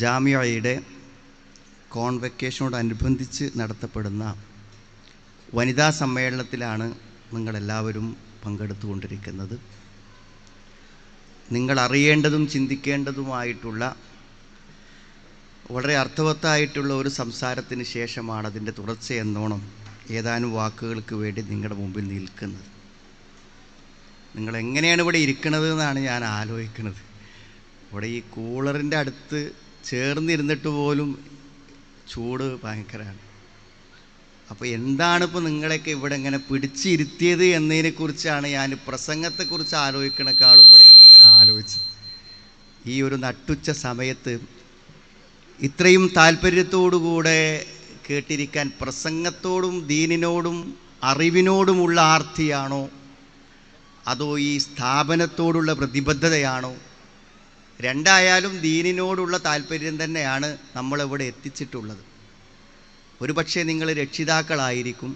ജാമിയയുടെ കോൺവെക്കേഷനോടനുബന്ധിച്ച് നടത്തപ്പെടുന്ന വനിതാ സമ്മേളനത്തിലാണ് നിങ്ങളെല്ലാവരും പങ്കെടുത്തുകൊണ്ടിരിക്കുന്നത്. നിങ്ങൾ അറിയേണ്ടതും ചിന്തിക്കേണ്ടതുമായിട്ടുള്ള വളരെ അർത്ഥവത്തായിട്ടുള്ള ഒരു സംസാരത്തിന് ശേഷമാണ് അതിൻ്റെ തുടർച്ചയെന്നോണം ഏതാനും വാക്കുകൾക്ക് വേണ്ടി നിങ്ങളുടെ മുമ്പിൽ നിൽക്കുന്നത്. നിങ്ങളെങ്ങനെയാണ് ഇവിടെ ഇരിക്കുന്നത് എന്നാണ് ഞാൻ ആലോചിക്കുന്നത്. ഇവിടെ ഈ കൂളറിൻ്റെ അടുത്ത് ചേർന്നിരുന്നിട്ട് പോലും ചൂട് ഭയങ്കരമാണ്. അപ്പോൾ എന്താണിപ്പോൾ നിങ്ങളെയൊക്കെ ഇവിടെ ഇങ്ങനെ പിടിച്ചിരുത്തിയത് എന്നതിനെക്കുറിച്ചാണ് ഞാൻ പ്രസംഗത്തെക്കുറിച്ച് ആലോചിക്കണേക്കാളും ഇവിടെ ഇരുന്ന് ഇങ്ങനെ ആലോചിച്ചത്. ഈ ഒരു നട്ടുച്ച സമയത്ത് ഇത്രയും താല്പര്യത്തോടുകൂടെ കേട്ടിരിക്കാൻ പ്രസംഗത്തോടും ദീനിനോടും അറിവിനോടുമുള്ള ആർത്തിയാണോ അതോ ഈ സ്ഥാപനത്തോടുള്ള പ്രതിബദ്ധതയാണോ? രണ്ടായാലും ദീനിനോടുള്ള താല്പര്യം തന്നെയാണ് നമ്മളിവിടെ എത്തിച്ചിട്ടുള്ളത്. ഒരുപക്ഷെ നിങ്ങൾ രക്ഷിതാക്കളായിരിക്കും,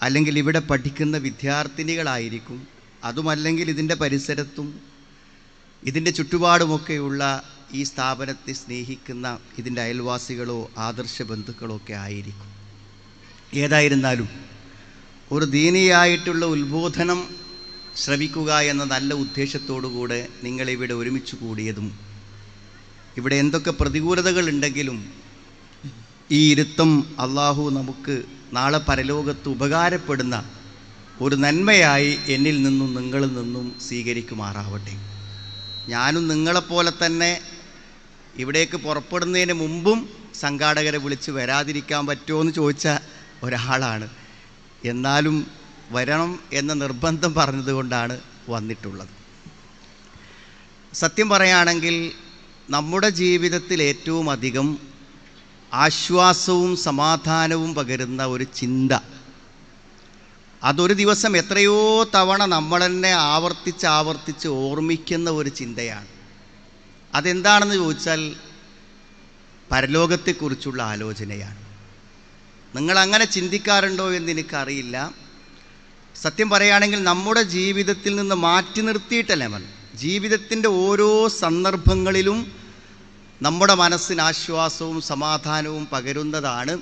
അല്ലെങ്കിൽ ഇവിടെ പഠിക്കുന്ന വിദ്യാർത്ഥിനികളായിരിക്കും, അതുമല്ലെങ്കിൽ ഇതിൻ്റെ പരിസരത്തും ഇതിൻ്റെ ചുറ്റുപാടുമൊക്കെയുള്ള ഈ സ്ഥാപനത്തെ സ്നേഹിക്കുന്ന ഇതിൻ്റെ അയൽവാസികളോ ആദർശ ബന്ധുക്കളോ ഒക്കെ ആയിരിക്കും. ഏതായിരുന്നാലും ഒരു ദീനിയായിട്ടുള്ള ഉത്ബോധനം ശ്രവിക്കുക എന്ന നല്ല ഉദ്ദേശത്തോടുകൂടെ നിങ്ങളിവിടെ ഒരുമിച്ച് കൂടിയതും ഇവിടെ എന്തൊക്കെ പ്രതികൂലതകൾ ഉണ്ടെങ്കിലും ഈ ഇരുത്തം അള്ളാഹു നമുക്ക് നാളെ പരലോകത്ത് ഉപകാരപ്പെടുന്ന ഒരു നന്മയായി എന്നിൽ നിന്നും നിങ്ങളിൽ നിന്നും സ്വീകരിക്കുമാറാവട്ടെ. ഞാനും നിങ്ങളെപ്പോലെ തന്നെ ഇവിടേക്ക് പുറപ്പെടുന്നതിന് മുമ്പും സംഘാടകരെ വിളിച്ച് വരാതിരിക്കാൻ പറ്റുമോ എന്ന് ചോദിച്ച ഒരാളാണ്. എന്നാലും വരണം എന്ന നിർബന്ധം പറഞ്ഞതുകൊണ്ടാണ് വന്നിട്ടുള്ളത്. സത്യം പറയുകയാണെങ്കിൽ നമ്മുടെ ജീവിതത്തിൽ ഏറ്റവും അധികം ആശ്വാസവും സമാധാനവും പകരുന്ന ഒരു ചിന്ത, അതൊരു ദിവസം എത്രയോ തവണ നമ്മൾ തന്നെ ആവർത്തിച്ച് ഓർമ്മിക്കുന്ന ഒരു ചിന്തയാണ്. അതെന്താണെന്ന് ചോദിച്ചാൽ പരലോകത്തെക്കുറിച്ചുള്ള ആലോചനയാണ്. നിങ്ങളങ്ങനെ ചിന്തിക്കാറുണ്ടോ എന്ന് എനിക്കറിയില്ല. സത്യം പറയുകയാണെങ്കിൽ നമ്മുടെ ജീവിതത്തിൽ നിന്ന് മാറ്റി നിർത്തിയിട്ടല്ല, ജീവിതത്തിൻ്റെ ഓരോ സന്ദർഭങ്ങളിലും നമ്മുടെ മനസ്സിന് ആശ്വാസവും സമാധാനവും പകരുന്നതാണ്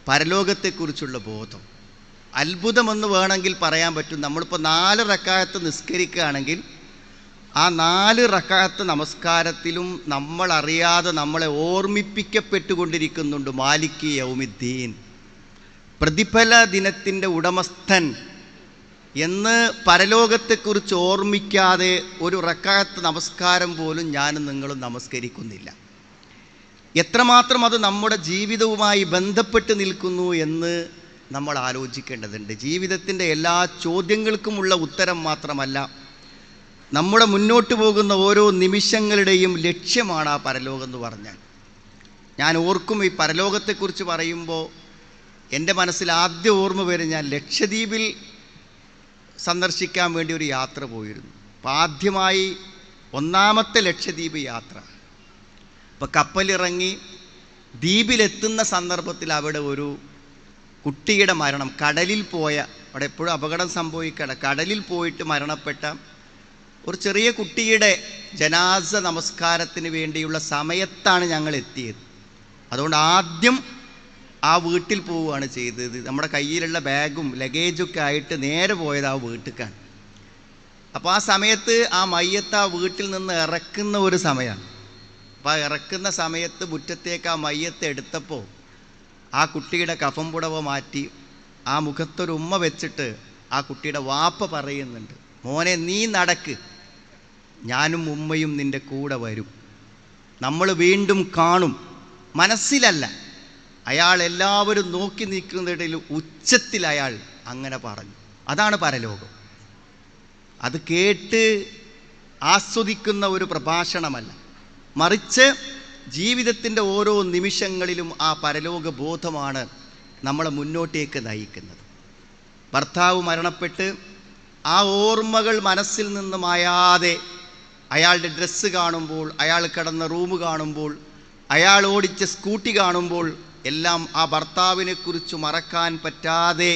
പരലോകത്തെക്കുറിച്ചുള്ള ബോധം. അത്ഭുതമെന്ന് വേണമെങ്കിൽ പറയാൻ പറ്റും. നമ്മളിപ്പോൾ 4 റക്അത്ത് നിസ്കരിക്കുകയാണെങ്കിൽ ആ 4 റക്അത്ത് നമസ്കാരത്തിലും നമ്മളറിയാതെ നമ്മളെ ഓർമ്മിപ്പിക്കപ്പെട്ടുകൊണ്ടിരിക്കുന്നുണ്ട് മാലിക് യൗമിദ്ദീൻ, പ്രതിഫല ദിനത്തിൻ്റെ ഉടമസ്ഥൻ എന്ന്. പരലോകത്തെക്കുറിച്ച് ഓർമ്മിക്കാതെ ഒരു റക്അത്ത് നമസ്കാരം പോലും ഞാനും നിങ്ങളും നമസ്കരിക്കുന്നില്ല. എത്രമാത്രം അത് നമ്മുടെ ജീവിതവുമായി ബന്ധപ്പെട്ട് നിൽക്കുന്നു എന്ന് നമ്മൾ ആലോചിക്കേണ്ടതുണ്ട്. ജീവിതത്തിൻ്റെ എല്ലാ ചോദ്യങ്ങൾക്കുമുള്ള ഉത്തരം മാത്രമല്ല, നമ്മുടെ മുന്നോട്ട് പോകുന്ന ഓരോ നിമിഷങ്ങളുടെയും ലക്ഷ്യമാണ് ആ പരലോകം എന്ന് പറഞ്ഞാൽ. ഞാൻ ഓർക്കും, ഈ പരലോകത്തെക്കുറിച്ച് പറയുമ്പോൾ എൻ്റെ മനസ്സിൽ ആദ്യം ഓർമ്മ വരും, ഞാൻ ലക്ഷദ്വീപിൽ സന്ദർശിക്കാൻ വേണ്ടി ഒരു യാത്ര പോയിരുന്നു. അപ്പോൾ ആദ്യമായി ഒന്നാമത്തെ ലക്ഷദ്വീപ് യാത്ര. അപ്പോൾ കപ്പലിറങ്ങി ദ്വീപിലെത്തുന്ന സന്ദർഭത്തിൽ അവിടെ ഒരു കുട്ടിയുടെ മരണം, കടലിൽ പോയ, അവിടെ എപ്പോഴും അപകടം സംഭവിക്കണം, കടലിൽ പോയിട്ട് മരണപ്പെട്ട ഒരു ചെറിയ കുട്ടിയുടെ ജനാസ നമസ്കാരത്തിന് വേണ്ടിയുള്ള സമയത്താണ് ഞങ്ങൾ എത്തിയത്. അതുകൊണ്ട് ആദ്യം ആ വീട്ടിൽ പോവുകയാണ് ചെയ്തത്. നമ്മുടെ കയ്യിലുള്ള ബാഗും ലഗേജൊക്കെ ആയിട്ട് നേരെ പോയത് ആ വീട്ടിലേക്കാണ്. അപ്പോൾ ആ സമയത്ത് ആ മയ്യത്ത് ആ വീട്ടിൽ നിന്ന് ഇറക്കുന്ന ഒരു സമയമാണ്. അപ്പോൾ ആ ഇറക്കുന്ന സമയത്ത് മുറ്റത്തേക്ക് ആ മയ്യത്ത് എടുത്തപ്പോൾ ആ കുട്ടിയുടെ കഫം പുടവ മാറ്റി ആ മുഖത്തൊരു ഉമ്മ വെച്ചിട്ട് ആ കുട്ടിയുടെ വാപ്പ പറയുന്നുണ്ട്, മോനെ നീ നടക്ക്, ഞാനും ഉമ്മയും നിൻ്റെ കൂടെ വരും, നമ്മൾ വീണ്ടും കാണും. മനസ്സിലല്ല, അയാൾ എല്ലാവരും നോക്കി നിൽക്കുന്നതിടയിൽ ഉച്ചത്തിൽ അയാൾ അങ്ങനെ പറഞ്ഞു. അതാണ് പരലോകം. അത് കേട്ട് ആസ്വദിക്കുന്ന ഒരു പ്രഭാഷണമല്ല, മറിച്ച് ജീവിതത്തിൻ്റെ ഓരോ നിമിഷങ്ങളിലും ആ പരലോക ബോധമാണ് നമ്മളെ മുന്നോട്ടേക്ക് നയിക്കുന്നത്. ഭർത്താവ് മരണപ്പെട്ട് ആ ഓർമ്മകൾ മനസ്സിൽ നിന്ന് മായാതെ അയാളുടെ ഡ്രസ്സ് കാണുമ്പോൾ, അയാൾ കിടന്ന റൂം കാണുമ്പോൾ, അയാൾ ഓടിച്ച സ്കൂട്ടി കാണുമ്പോൾ എല്ലാം ആ ഭർത്താവിനെക്കുറിച്ച് മറക്കാൻ പറ്റാതെ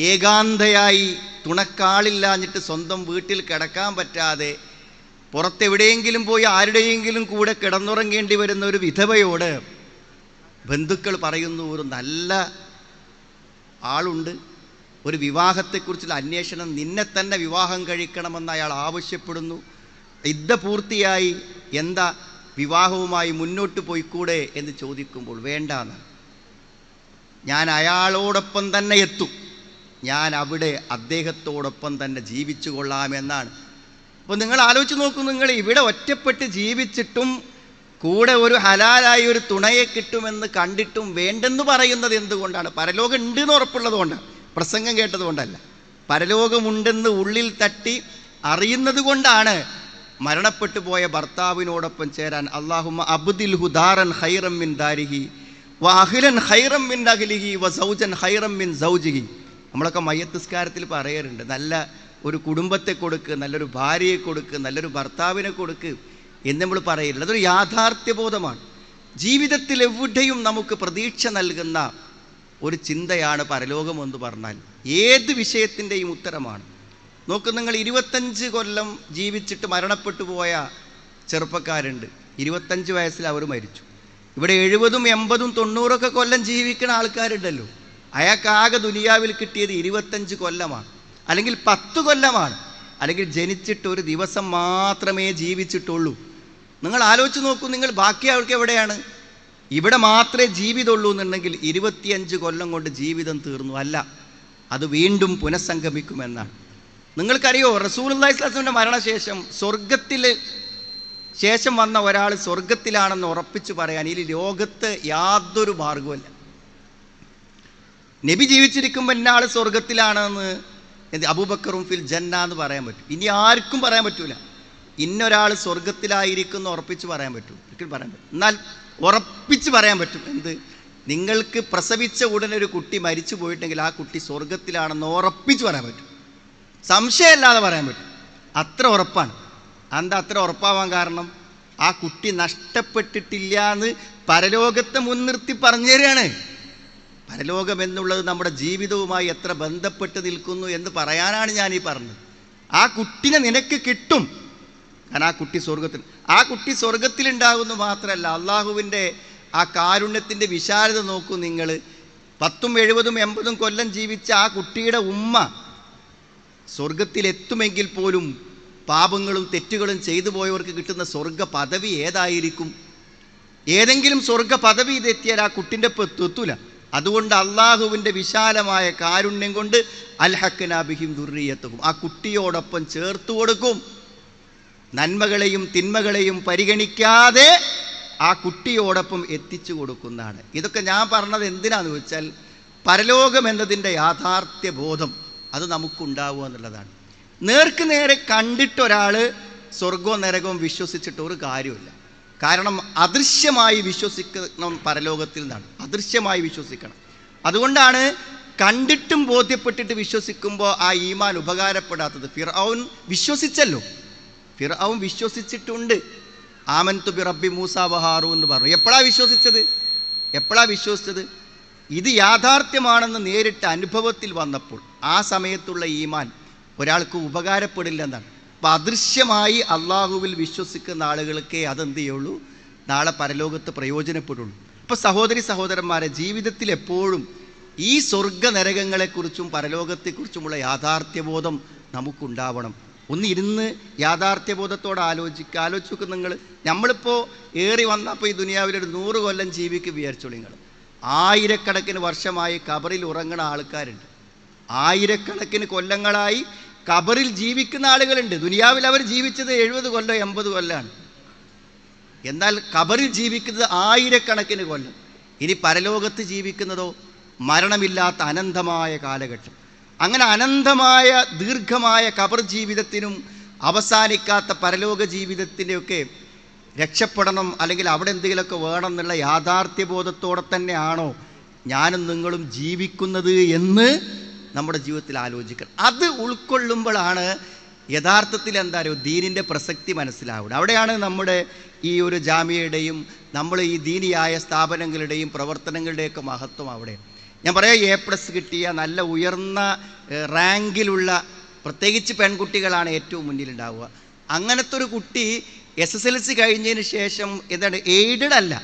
ഏകാന്തയായി തുണക്കാളില്ലാഞ്ഞിട്ട് സ്വന്തം വീട്ടിൽ കിടക്കാൻ പറ്റാതെ പുറത്തെവിടെയെങ്കിലും പോയി ആരുടെയെങ്കിലും കൂടെ കിടന്നുറങ്ങേണ്ടി വരുന്ന ഒരു വിധവയോട് ബന്ധുക്കൾ പറയുന്നു, ഒരു നല്ല ആളുണ്ട്, ഒരു വിവാഹത്തെക്കുറിച്ചുള്ള അന്വേഷണം, നിന്നെ തന്നെ വിവാഹം കഴിക്കണമെന്ന് അയാൾ ആവശ്യപ്പെടുന്നു. ഇദ്ദ പൂർത്തിയായി, എന്താ വിവാഹവുമായി മുന്നോട്ട് പോയിക്കൂടെ എന്ന് ചോദിക്കുമ്പോൾ വേണ്ടാന്ന്, ഞാൻ അയാളോടൊപ്പം തന്നെ എത്തും, ഞാൻ അവിടെ അദ്ദേഹത്തോടൊപ്പം തന്നെ ജീവിച്ചു കൊള്ളാമെന്നാണ്. അപ്പോൾ നിങ്ങൾ ആലോചിച്ച് നോക്കൂ, നിങ്ങൾ ഇവിടെ ഒറ്റപ്പെട്ട് ജീവിച്ചിട്ടും കൂടെ ഒരു ഹലാലായി ഒരു തുണയെ കിട്ടുമെന്ന് കണ്ടിട്ടും വേണ്ടെന്ന് പറയുന്നത് എന്തുകൊണ്ടാണ്? പരലോകം ഉണ്ടെന്ന് ഉറപ്പുള്ളത് കൊണ്ടാണ്, പ്രസംഗം കേട്ടത് കൊണ്ടല്ല. പരലോകമുണ്ടെന്ന് ഉള്ളിൽ തട്ടി അറിയുന്നത് കൊണ്ടാണ് മരണപ്പെട്ടു പോയ ഭർത്താവിനോടൊപ്പം ചേരാൻ അല്ലാഹുമ്മ അബ്ദിൽഹു ദാറൻ ഖൈറൻ മിൻ ദാരിഹി വ അഹ്ലൻ ഖൈറൻ മിൻ അഹ്ലിഹി വ സൗജൻ ഖൈറൻ മിൻ സൗജിഹി. നമ്മളൊക്കെ മയ്യത്തുസ്കാരത്തിൽ പറയാറുണ്ട്, നല്ല ഒരു കുടുംബത്തെ കൊടുക്ക്, നല്ലൊരു ഭാര്യയെ കൊടുക്ക്, നല്ലൊരു ഭർത്താവിനെ കൊടുക്ക് എന്ന് നമ്മൾ പറയില്ല. അതൊരു യാഥാർത്ഥ്യബോധമാണ്. ജീവിതത്തിൽ എവിടെയും നമുക്ക് പ്രതീക്ഷ നൽകുന്ന ഒരു ചിന്തയാണ് പരലോകമെന്ന് പറഞ്ഞാൽ. ഏത് വിഷയത്തിൻ്റെയും ഉത്തരമാണ്. നോക്കൂ, നിങ്ങൾ 25 കൊല്ലം ജീവിച്ചിട്ട് മരണപ്പെട്ടു പോയ ചെറുപ്പക്കാരുണ്ട്. 25 വയസ്സിൽ അവർ മരിച്ചു. ഇവിടെ 70, 80, 90 കൊല്ലം ജീവിക്കുന്ന ആൾക്കാരുണ്ടല്ലോ. അയാൾക്കാകെ ദുനിയാവിൽ കിട്ടിയത് 25 കൊല്ലമാണ്, അല്ലെങ്കിൽ 10 കൊല്ലമാണ്, അല്ലെങ്കിൽ ജനിച്ചിട്ട് ഒരു ദിവസം മാത്രമേ ജീവിച്ചിട്ടുള്ളൂ. നിങ്ങൾ ആലോചിച്ച് നോക്കൂ, നിങ്ങൾ ബാക്കി ആൾക്ക് എവിടെയാണ്? ഇവിടെ മാത്രമേ ജീവിതമുള്ളൂ എന്നുണ്ടെങ്കിൽ 25 കൊല്ലം കൊണ്ട് ജീവിതം തീർന്നു. അല്ല, അത് വീണ്ടും പുനഃസംഗമിക്കുമെന്നാണ്. നിങ്ങൾക്കറിയോ, റസൂലുള്ളാഹി സ്വല്ലല്ലാഹു അലൈഹി വസല്ലമയുടെ മരണശേഷം സ്വർഗത്തിൽ ശേഷം വന്ന ഒരാൾ സ്വർഗത്തിലാണെന്ന് ഉറപ്പിച്ചു പറയാൻ ഈ ലോകത്ത് യാതൊരു മാർഗവുമില്ല. നബി ജീവിച്ചിരിക്കുമ്പോൾ ഇന്നയാൾ സ്വർഗത്തിലാണെന്ന് അബൂബക്കറും ഫിൽ ജന്ന എന്ന് പറയാൻ പറ്റും. ഇനി ആർക്കും പറയാൻ പറ്റൂല. ഇന്നൊരാൾ സ്വർഗത്തിലായിരിക്കും ഉറപ്പിച്ച് പറയാൻ പറ്റും, ഒരിക്കലും പറയാൻ പറ്റും. എന്നാൽ ഉറപ്പിച്ച് പറയാൻ പറ്റും എന്ത്? നിങ്ങൾക്ക് പ്രസവിച്ച ഉടനെ ഒരു കുട്ടി മരിച്ചു പോയിട്ടുണ്ടെങ്കിൽ ആ കുട്ടി സ്വർഗത്തിലാണെന്ന് ഉറപ്പിച്ച് പറയാൻ പറ്റും, സംശയമില്ലാതെ പറയാൻ പറ്റും. അത്ര ഉറപ്പാണ്. എന്താ അത്ര ഉറപ്പാവാൻ കാരണം? ആ കുട്ടി നഷ്ടപ്പെട്ടിട്ടില്ല എന്ന് പരലോകത്തെ മുൻനിർത്തി പറഞ്ഞു തരികയാണ്. പരലോകം എന്നുള്ളത് നമ്മുടെ ജീവിതവുമായി എത്ര ബന്ധപ്പെട്ട് നിൽക്കുന്നു എന്ന് പറയാനാണ് ഞാൻ ഈ പറഞ്ഞത്. ആ കുട്ടിനെ നിനക്ക് കിട്ടും, കാരണം ആ കുട്ടി സ്വർഗത്തിലുണ്ടാകുന്നു മാത്രമല്ല, അള്ളാഹുവിൻ്റെ ആ കാരുണ്യത്തിൻ്റെ വിശാലത നോക്കൂ നിങ്ങൾ. 10, 70, 80 കൊല്ലം ജീവിച്ച ആ കുട്ടിയുടെ ഉമ്മ സ്വർഗത്തിലെത്തുമെങ്കിൽ പോലും പാപങ്ങളും തെറ്റുകളും ചെയ്തു പോയവർക്ക് കിട്ടുന്ന സ്വർഗ പദവി ഏതായിരിക്കും? ഏതെങ്കിലും സ്വർഗ പദവി ഇതെത്തിയാൽ ആ കുട്ടിൻ്റെ എത്തൂല. അതുകൊണ്ട് അള്ളാഹുവിൻ്റെ വിശാലമായ കാരുണ്യം കൊണ്ട് അൽഹഖ്നാ ബിഹിം ദുർരിയത്തുഹും, ആ കുട്ടിയോടൊപ്പം ചേർത്ത് കൊടുക്കും. നന്മകളെയും തിന്മകളെയും പരിഗണിക്കാതെ ആ കുട്ടിയോടൊപ്പം എത്തിച്ചു കൊടുക്കുന്നതാണ്. ഇതൊക്കെ ഞാൻ പറഞ്ഞത് എന്തിനാന്ന് വെച്ചാൽ, പരലോകം എന്നതിൻ്റെ യാഥാർത്ഥ്യ ബോധം അത് നമുക്കുണ്ടാവുക എന്നുള്ളതാണ്. നേർക്ക് നേരെ കണ്ടിട്ടൊരാൾ സ്വർഗവും നരകവും വിശ്വസിച്ചിട്ട് ഒരു കാര്യമില്ല. കാരണം അദൃശ്യമായി വിശ്വസിക്കണം, പരലോകത്തിൽ നിന്നാണ് അദൃശ്യമായി വിശ്വസിക്കണം. അതുകൊണ്ടാണ് കണ്ടിട്ടും ബോധ്യപ്പെട്ടിട്ട് വിശ്വസിക്കുമ്പോൾ ആ ഈമാൻ ഉപകാരപ്പെടാത്തത്. ഫിർഔൻ വിശ്വസിച്ചല്ലോ, ഫിർഔൻ വിശ്വസിച്ചിട്ടുണ്ട്. ആമൻതു ബി റബ്ബി മൂസ വ ഹാറൂൻ എന്ന് പറഞ്ഞു. എപ്പോഴാണ് വിശ്വസിച്ചത്? ഇത് യാഥാർത്ഥ്യമാണെന്ന് നേരിട്ട് അനുഭവത്തിൽ വന്നപ്പോൾ ആ സമയത്തുള്ള ഈമാൻ ഒരാൾക്ക് ഉപകാരപ്പെടില്ലെന്നാണ്. അപ്പം അദൃശ്യമായി അള്ളാഹുവിൽ വിശ്വസിക്കുന്ന ആളുകൾക്കേ അതെന്ത് ചെയ്യുള്ളൂ, നാളെ പരലോകത്ത് പ്രയോജനപ്പെടുള്ളൂ. അപ്പോൾ സഹോദരന്മാരെ, ജീവിതത്തിൽ എപ്പോഴും ഈ സ്വർഗ നരകങ്ങളെക്കുറിച്ചും പരലോകത്തെക്കുറിച്ചുമുള്ള യാഥാർത്ഥ്യബോധം നമുക്കുണ്ടാവണം. ഒന്നിരുന്ന് യാഥാർത്ഥ്യബോധത്തോടെ ആലോചിക്കുക. നിങ്ങൾ നമ്മളിപ്പോൾ ഏറി വന്നപ്പോൾ ഈ ദുനിയാവിലൊരു 100 കൊല്ലം ജീവിക്ക് വിചാരിച്ചോളൂ. നിങ്ങൾ ആയിരക്കണക്കിന് വർഷമായി കബറിൽ ഉറങ്ങുന്ന ആൾക്കാരുണ്ട്. ആയിരക്കണക്കിന് കൊല്ലങ്ങളായി കബറിൽ ജീവിക്കുന്ന ആളുകളുണ്ട്. ദുനിയാവിൽ അവർ ജീവിച്ചത് 70 കൊല്ലം 80 കൊല്ലമാണ്. എന്നാൽ കബറിൽ ജീവിക്കുന്നത് ആയിരക്കണക്കിന് കൊല്ലം. ഇനി പരലോകത്ത് ജീവിക്കുന്നതോ മരണമില്ലാത്ത അനന്തമായ കാലഘട്ടം. അങ്ങനെ അനന്തമായ ദീർഘമായ കബർ ജീവിതത്തിനും അവസാനിക്കാത്ത പരലോക ജീവിതത്തിൻ്റെയൊക്കെ രക്ഷപ്പെടണം, അല്ലെങ്കിൽ അവിടെ എന്തെങ്കിലുമൊക്കെ വേണം എന്നുള്ള യാഥാർത്ഥ്യബോധത്തോടെ തന്നെയാണോ ഞാനും നിങ്ങളും ജീവിക്കുന്നത് എന്ന് നമ്മുടെ ജീവിതത്തിൽ ആലോചിക്കണം. അത് ഉൾക്കൊള്ളുമ്പോഴാണ് യഥാർത്ഥത്തിൽ എന്താ പറയുക, ദീനിൻ്റെ പ്രസക്തി മനസ്സിലാവുന്നത്. അവിടെയാണ് നമ്മുടെ ഈ ഒരു ജാമിയയുടെയും നമ്മൾ ഈ ദീനിയായ സ്ഥാപനങ്ങളുടെയും പ്രവർത്തനങ്ങളുടെയൊക്കെ മഹത്വം. അവിടെ ഞാൻ പറയാം, A+ കിട്ടിയ നല്ല ഉയർന്ന റാങ്കിലുള്ള പ്രത്യേകിച്ച് പെൺകുട്ടികളാണ് ഏറ്റവും മുന്നിലുണ്ടാവുക. അങ്ങനത്തെ ഒരു കുട്ടി SSLC കഴിഞ്ഞതിന് ശേഷം എന്താണ് എയ്ഡഡ് അല്ല,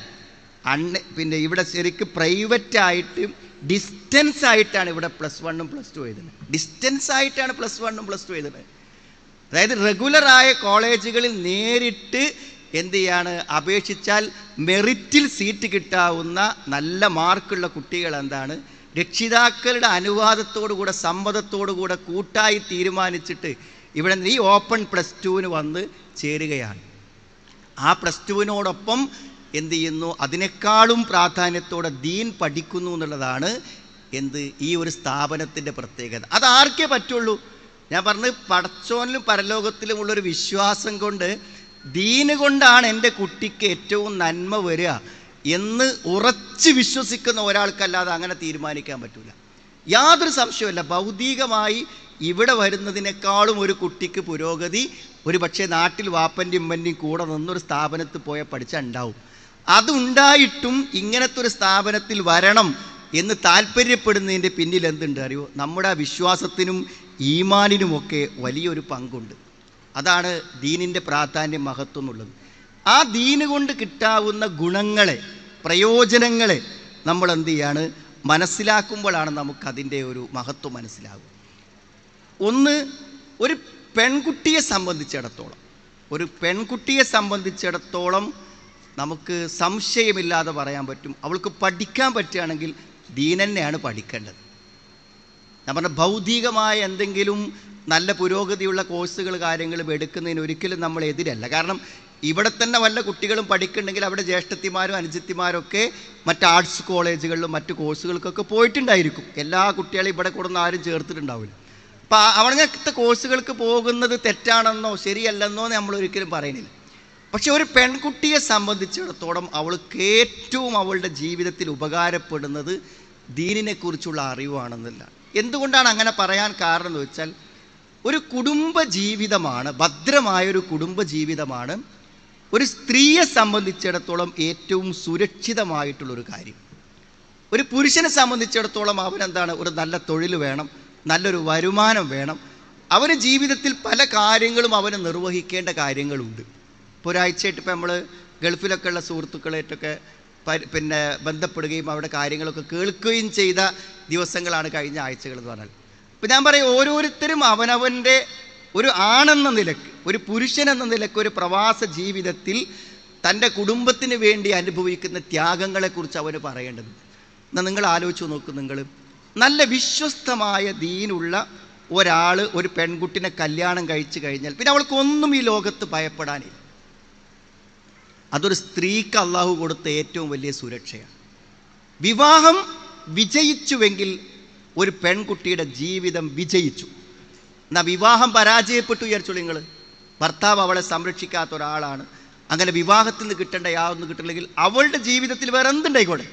പിന്നെ ഇവിടെ ശരിക്കും പ്രൈവറ്റ് ആയിട്ട് ഡിസ്റ്റൻസ് ആയിട്ടാണ് ഇവിടെ +1 +2 എഴുതുന്നത്. ഡിസ്റ്റൻസ് ആയിട്ടാണ് +1 +2 എഴുതുന്നത്. അതായത് റെഗുലറായ കോളേജുകളിൽ നേരിട്ട് എന്ത് ചെയ്യാണ് അപേക്ഷിച്ചാൽ മെറിറ്റിൽ സീറ്റ് കിട്ടാവുന്ന നല്ല മാർക്കുള്ള കുട്ടികൾ എന്താണ് രക്ഷിതാക്കളുടെ അനുവാദത്തോടുകൂടെ സമ്മതത്തോടുകൂടെ കൂട്ടായി തീരുമാനിച്ചിട്ട് ഇവിടെ ഈ ഓപ്പൺ +2 വന്ന് ചേരുകയാണ്. ആ +2 എന്ത് ചെയ്യുന്നു, അതിനേക്കാളും പ്രാധാന്യത്തോടെ ദീൻ പഠിക്കുന്നു എന്നുള്ളതാണ് ഈ ഒരു സ്ഥാപനത്തിൻ്റെ പ്രത്യേകത. അതാർക്കേ പറ്റുള്ളൂ? ഞാൻ പറഞ്ഞ് പടച്ചോനിലും പരലോകത്തിലുമുള്ളൊരു വിശ്വാസം കൊണ്ട് ദീന് കൊണ്ടാണ് എൻ്റെ കുട്ടിക്ക് ഏറ്റവും നന്മ വരിക എന്ന് ഉറച്ച് വിശ്വസിക്കുന്ന ഒരാൾക്കല്ലാതെ അങ്ങനെ തീരുമാനിക്കാൻ പറ്റില്ല. യാതൊരു സംശയവുമില്ല, ഭൗതികമായി ഇവിടെ വരുന്നതിനേക്കാളും ഒരു കുട്ടിക്ക് പുരോഗതി ഒരു പക്ഷേ നാട്ടിൽ വാപ്പൻ്റെയും ഉമ്മൻ്റെയും കൂടെ നിന്നൊരു സ്ഥാപനത്തിൽ പോയാൽ പഠിച്ചാൽ ഉണ്ടാവും. അതുണ്ടായിട്ടും ഇങ്ങനത്തെ ഒരു സ്ഥാപനത്തിൽ വരണം എന്ന് താല്പര്യപ്പെടുന്നതിൻ്റെ പിന്നിൽ എന്തുണ്ട് അറിയോ? നമ്മുടെ ആ വിശ്വാസത്തിനും ഈമാനിനുമൊക്കെ വലിയൊരു പങ്കുണ്ട്. അതാണ് ദീനിൻ്റെ പ്രാധാന്യം, മഹത്വം എന്നുള്ളത്. ആ ദീന് കൊണ്ട് കിട്ടാവുന്ന ഗുണങ്ങളെ, പ്രയോജനങ്ങളെ നമ്മൾ എന്ത് ചെയ്യാണ് മനസ്സിലാക്കുമ്പോഴാണ് നമുക്കതിൻ്റെ ഒരു മഹത്വം മനസ്സിലാകും. ഒന്ന്, ഒരു പെൺകുട്ടിയെ സംബന്ധിച്ചിടത്തോളം നമുക്ക് സംശയമില്ലാതെ പറയാൻ പറ്റും, അവൾക്ക് പഠിക്കാൻ പറ്റുകയാണെങ്കിൽ ദീൻ തന്നെയാണ് പഠിക്കേണ്ടത്. ഞാൻ പറഞ്ഞ ഭൗതികമായ എന്തെങ്കിലും നല്ല പുരോഗതിയുള്ള കോഴ്സുകൾ കാര്യങ്ങളും എടുക്കുന്നതിന് ഒരിക്കലും നമ്മൾ എതിരല്ല. കാരണം ഇവിടെ തന്നെ വല്ല കുട്ടികളും പഠിക്കുന്നുണ്ടെങ്കിൽ അവിടെ ജ്യേഷ്ഠത്തിമാരും അനുജത്തിമാരും ഒക്കെ മറ്റ് ആർട്സ് കോളേജുകളിലും മറ്റ് കോഴ്സുകൾക്കൊക്കെ പോയിട്ടുണ്ടായിരിക്കും. എല്ലാ കുട്ടികളെയും ഇവിടെ കൊടുന്ന് ആരും ചേർത്തിട്ടുണ്ടാവില്ല. അപ്പോൾ അങ്ങനത്തെ കോഴ്സുകൾക്ക് പോകുന്നത് തെറ്റാണെന്നോ ശരിയല്ലെന്നോ നമ്മൾ ഒരിക്കലും പറയുന്നില്ല. പക്ഷെ ഒരു പെൺകുട്ടിയെ സംബന്ധിച്ചിടത്തോളം അവൾക്ക് ഏറ്റവും അവളുടെ ജീവിതത്തിൽ ഉപകാരപ്പെടുന്നത് ദീനിനെക്കുറിച്ചുള്ള അറിവാണെന്നില്ല. എന്തുകൊണ്ടാണ് അങ്ങനെ പറയാൻ കാരണം എന്ന് വെച്ചാൽ, ഒരു കുടുംബ ജീവിതമാണ്, ഭദ്രമായൊരു കുടുംബ ജീവിതമാണ് ഒരു സ്ത്രീയെ സംബന്ധിച്ചിടത്തോളം ഏറ്റവും സുരക്ഷിതമായിട്ടുള്ളൊരു കാര്യം. ഒരു പുരുഷനെ സംബന്ധിച്ചിടത്തോളം അവനെന്താണ്, ഒരു നല്ല തൊഴിൽ വേണം, നല്ലൊരു വരുമാനം വേണം, അവന് ജീവിതത്തിൽ പല കാര്യങ്ങളും അവന് നിർവഹിക്കേണ്ട കാര്യങ്ങളുണ്ട്. ഇപ്പോൾ ഒരാഴ്ചയായിട്ട് ഇപ്പോൾ നമ്മൾ ഗൾഫിലൊക്കെ ഉള്ള സുഹൃത്തുക്കളായിട്ടൊക്കെ പിന്നെ ബന്ധപ്പെടുകയും അവിടെ കാര്യങ്ങളൊക്കെ കേൾക്കുകയും ചെയ്ത ദിവസങ്ങളാണ് കഴിഞ്ഞ ആഴ്ചകൾ എന്ന് പറഞ്ഞാൽ. ഇപ്പം ഞാൻ പറയും, ഓരോരുത്തരും അവനവൻ്റെ ഒരു ആണെന്ന നിലക്ക്, ഒരു പുരുഷൻ എന്ന നിലക്ക് ഒരു പ്രവാസ ജീവിതത്തിൽ തൻ്റെ കുടുംബത്തിന് വേണ്ടി അനുഭവിക്കുന്ന ത്യാഗങ്ങളെക്കുറിച്ച് അവന് പറയേണ്ടത്. എന്നാൽ നിങ്ങൾ ആലോചിച്ച് നോക്കും, നിങ്ങൾ നല്ല വിശ്വസ്തമായ ദീനുള്ള ഒരാൾ ഒരു പെൺകുട്ടിനെ കല്യാണം കഴിച്ചു കഴിഞ്ഞാൽ പിന്നെ അവൾക്കൊന്നും ഈ ലോകത്ത് ഭയപ്പെടാനില്ല. അതൊരു സ്ത്രീക്ക് അള്ളാഹു കൊടുത്ത ഏറ്റവും വലിയ സുരക്ഷയാണ്. വിവാഹം വിജയിച്ചുവെങ്കിൽ ഒരു പെൺകുട്ടിയുടെ ജീവിതം വിജയിച്ചു. എന്നാൽ വിവാഹം പരാജയപ്പെട്ടു വിചാരിച്ചോളൂ നിങ്ങൾ, ഭർത്താവ് അവളെ സംരക്ഷിക്കാത്ത ഒരാളാണ്, അങ്ങനെ വിവാഹത്തിൽ നിന്ന് കിട്ടേണ്ട യാതൊന്നും കിട്ടില്ലെങ്കിൽ അവളുടെ ജീവിതത്തിൽ വേറെ എന്തുണ്ടായിക്കോട്ടെ,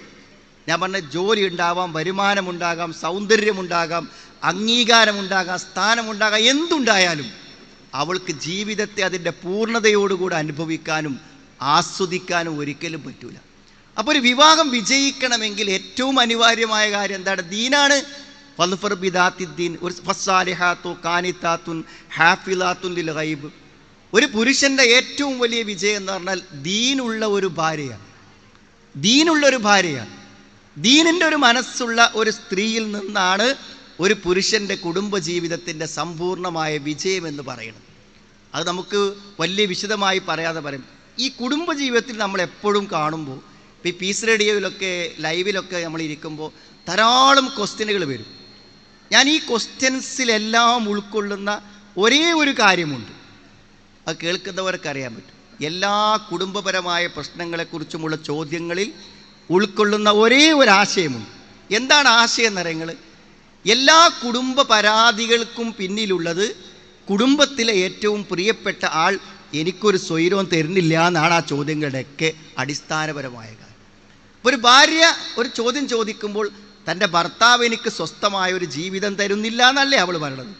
ഞാൻ പറഞ്ഞ ജോലി ഉണ്ടാവാം, വരുമാനമുണ്ടാകാം, സൗന്ദര്യമുണ്ടാകാം, അംഗീകാരമുണ്ടാകാം, സ്ഥാനമുണ്ടാകാം, എന്തുണ്ടായാലും അവൾക്ക് ജീവിതത്തെ അതിൻ്റെ പൂർണ്ണതയോടുകൂടി അനുഭവിക്കാനും ആസ്വദിക്കാനും ഒരിക്കലും പറ്റൂല. അപ്പോൾ ഒരു വിവാഹം വിജയിക്കണമെങ്കിൽ ഏറ്റവും അനിവാര്യമായ കാര്യം എന്താണ്? ദീനാണ്. ഫൽഫർ ബിദാത്തിദ്ദീൻ, ഒരു ഫസ്സാലിഹാത്തു കാനിത്താത്തുൻ ഹാഫിലാത്തുൻ ലിൽ ഗൈബ്. ഒരു പുരുഷൻ്റെ ഏറ്റവും വലിയ വിജയം എന്ന് പറഞ്ഞാൽ ദീനുള്ള ഒരു ഭാര്യയാണ്. ദീനിൻ്റെ ഒരു മനസ്സുള്ള ഒരു സ്ത്രീയിൽ നിന്നാണ് ഒരു പുരുഷൻ്റെ കുടുംബജീവിതത്തിൻ്റെ സമ്പൂർണ്ണമായ വിജയം എന്ന് പറയുന്നത്. അത് നമുക്ക് വലിയ വിശദമായി പറയാതെ പറയും. ഈ കുടുംബജീവിതത്തിൽ നമ്മൾ എപ്പോഴും കാണുമ്പോൾ, ഇപ്പോൾ ഈ പീസ് റേഡിയോയിലൊക്കെ ലൈവിലൊക്കെ നമ്മൾ ഇരിക്കുമ്പോൾ ധാരാളം ക്വസ്റ്റ്യനുകൾ വരും. ഞാൻ ഈ ക്വസ്റ്റ്യൻസിലെല്ലാം ഉൾക്കൊള്ളുന്ന ഒരേ ഒരു കാര്യമുണ്ട്, അത് കേൾക്കുന്നവർക്ക് അറിയാൻ പറ്റും. എല്ലാ കുടുംബപരമായ പ്രശ്നങ്ങളെക്കുറിച്ചുമുള്ള ചോദ്യങ്ങളിൽ ഉൾക്കൊള്ളുന്ന ഒരേ ഒരു ആശയമുണ്ട്. എന്താണ് ആശയം എന്നറിയങ്ങൾ? എല്ലാ കുടുംബ പരാതികൾക്കും പിന്നിലുള്ളത് കുടുംബത്തിലെ ഏറ്റവും പ്രിയപ്പെട്ട ആൾ എനിക്കൊരു സ്വൈരവും തരുന്നില്ല എന്നാണ് ആ ചോദ്യങ്ങളുടെയൊക്കെ അടിസ്ഥാനപരമായ കാര്യം. ഒരു ഭാര്യ ഒരു ചോദ്യം ചോദിക്കുമ്പോൾ തൻ്റെ ഭർത്താവ് എനിക്ക് സ്വസ്ഥമായ ഒരു ജീവിതം തരുന്നില്ല എന്നല്ലേ അവൾ പറയണത്.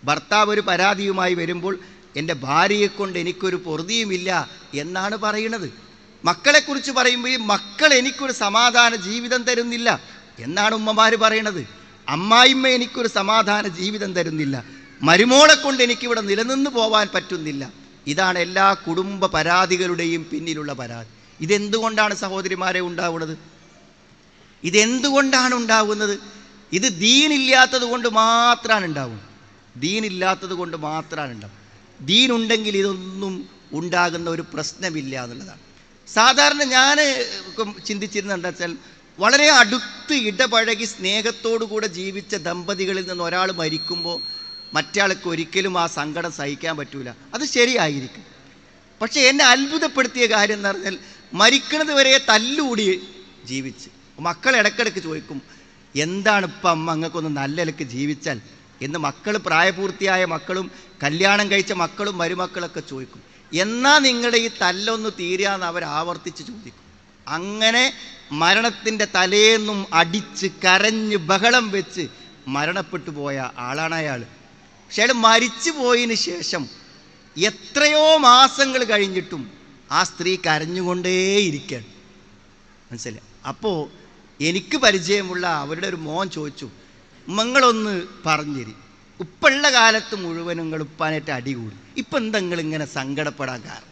ഭർത്താവ് ഒരു പരാതിയുമായി വരുമ്പോൾ എൻ്റെ ഭാര്യയെക്കൊണ്ട് എനിക്കൊരു പൊറുതിയുമില്ല എന്നാണ് പറയുന്നത്. മക്കളെക്കുറിച്ച് പറയുമ്പോൾ ഈ മക്കൾ എനിക്കൊരു സമാധാന ജീവിതം തരുന്നില്ല എന്നാണ് ഉമ്മമാർ പറയണത്. അമ്മായിമ്മ എനിക്കൊരു സമാധാന ജീവിതം തരുന്നില്ല, മരുമോളെ കൊണ്ട് എനിക്കിവിടെ നിലനിന്ന് പോവാൻ പറ്റുന്നില്ല ഇതാണ് എല്ലാ കുടുംബ പരാതികളുടെയും പിന്നിലുള്ള പരാതി. ഇതെന്തുകൊണ്ടാണ് സഹോദരിമാരെ ഉണ്ടാവുന്നത്? ഇതെന്തുകൊണ്ടാണ് ഉണ്ടാവുന്നത്? ഇത് ദീനില്ലാത്തത് കൊണ്ട് മാത്രമാണ് ഉണ്ടാവുന്നത്. ദീനില്ലാത്തത് കൊണ്ട് മാത്രമാണ് ഉണ്ടാവുക. ദീനുണ്ടെങ്കിൽ ഇതൊന്നും ഉണ്ടാകുന്ന ഒരു പ്രശ്നമില്ല എന്നുള്ളതാണ്. സാധാരണ ഞാൻ ചിന്തിച്ചിരുന്നത് എന്താ വെച്ചാൽ, വളരെ അടുത്ത് ഇടപഴകി സ്നേഹത്തോടു കൂടെ ജീവിച്ച ദമ്പതികളിൽ നിന്ന് ഒരാൾ മരിക്കുമ്പോൾ മറ്റയാൾക്ക് ഒരിക്കലും ആ സങ്കടം സഹിക്കാൻ പറ്റൂല. അത് ശരിയായിരിക്കും. പക്ഷേ എന്നെ അത്ഭുതപ്പെടുത്തിയ കാര്യം എന്ന് പറഞ്ഞാൽ, മരിക്കുന്നത് വരെ തല്ലുകൂടി ജീവിച്ച് മക്കൾ ഇടയ്ക്കിടയ്ക്ക് ചോദിക്കും, എന്താണ് ഇപ്പം അമ്മ അങ്ങക്കൊന്ന് നല്ല നിലക്ക് ജീവിച്ചാൽ എന്ന്. മക്കൾ, പ്രായപൂർത്തിയായ മക്കളും കല്യാണം കഴിച്ച മക്കളും മരുമക്കളൊക്കെ ചോദിക്കും, എന്നാ നിങ്ങളുടെ ഈ തല്ലൊന്ന് തീരാന്ന് അവർ ആവർത്തിച്ച് ചോദിക്കും. അങ്ങനെ മരണത്തിൻ്റെ തലേന്നും അടിച്ച് കരഞ്ഞ് ബഹളം വെച്ച് മരണപ്പെട്ടു പോയ ആളാണ് അയാൾ. പക്ഷെ അയാൾ മരിച്ചു പോയതിന് ശേഷം എത്രയോ മാസങ്ങൾ കഴിഞ്ഞിട്ടും ആ സ്ത്രീ കരഞ്ഞുകൊണ്ടേയിരിക്കുകയാണ്. മനസ്സിലായി? അപ്പോൾ എനിക്ക് പരിചയമുള്ള അവരുടെ ഒരു മോൻ ചോദിച്ചു, നിങ്ങളൊന്ന് പറഞ്ഞിരി, ഉപ്പുള്ള കാലത്ത് മുഴുവനും നിങ്ങൾ ഉപ്പാനായിട്ട് അടികൂടി, ഇപ്പം എന്താ നിങ്ങളിങ്ങനെ സങ്കടപ്പെടാൻ കാരണം?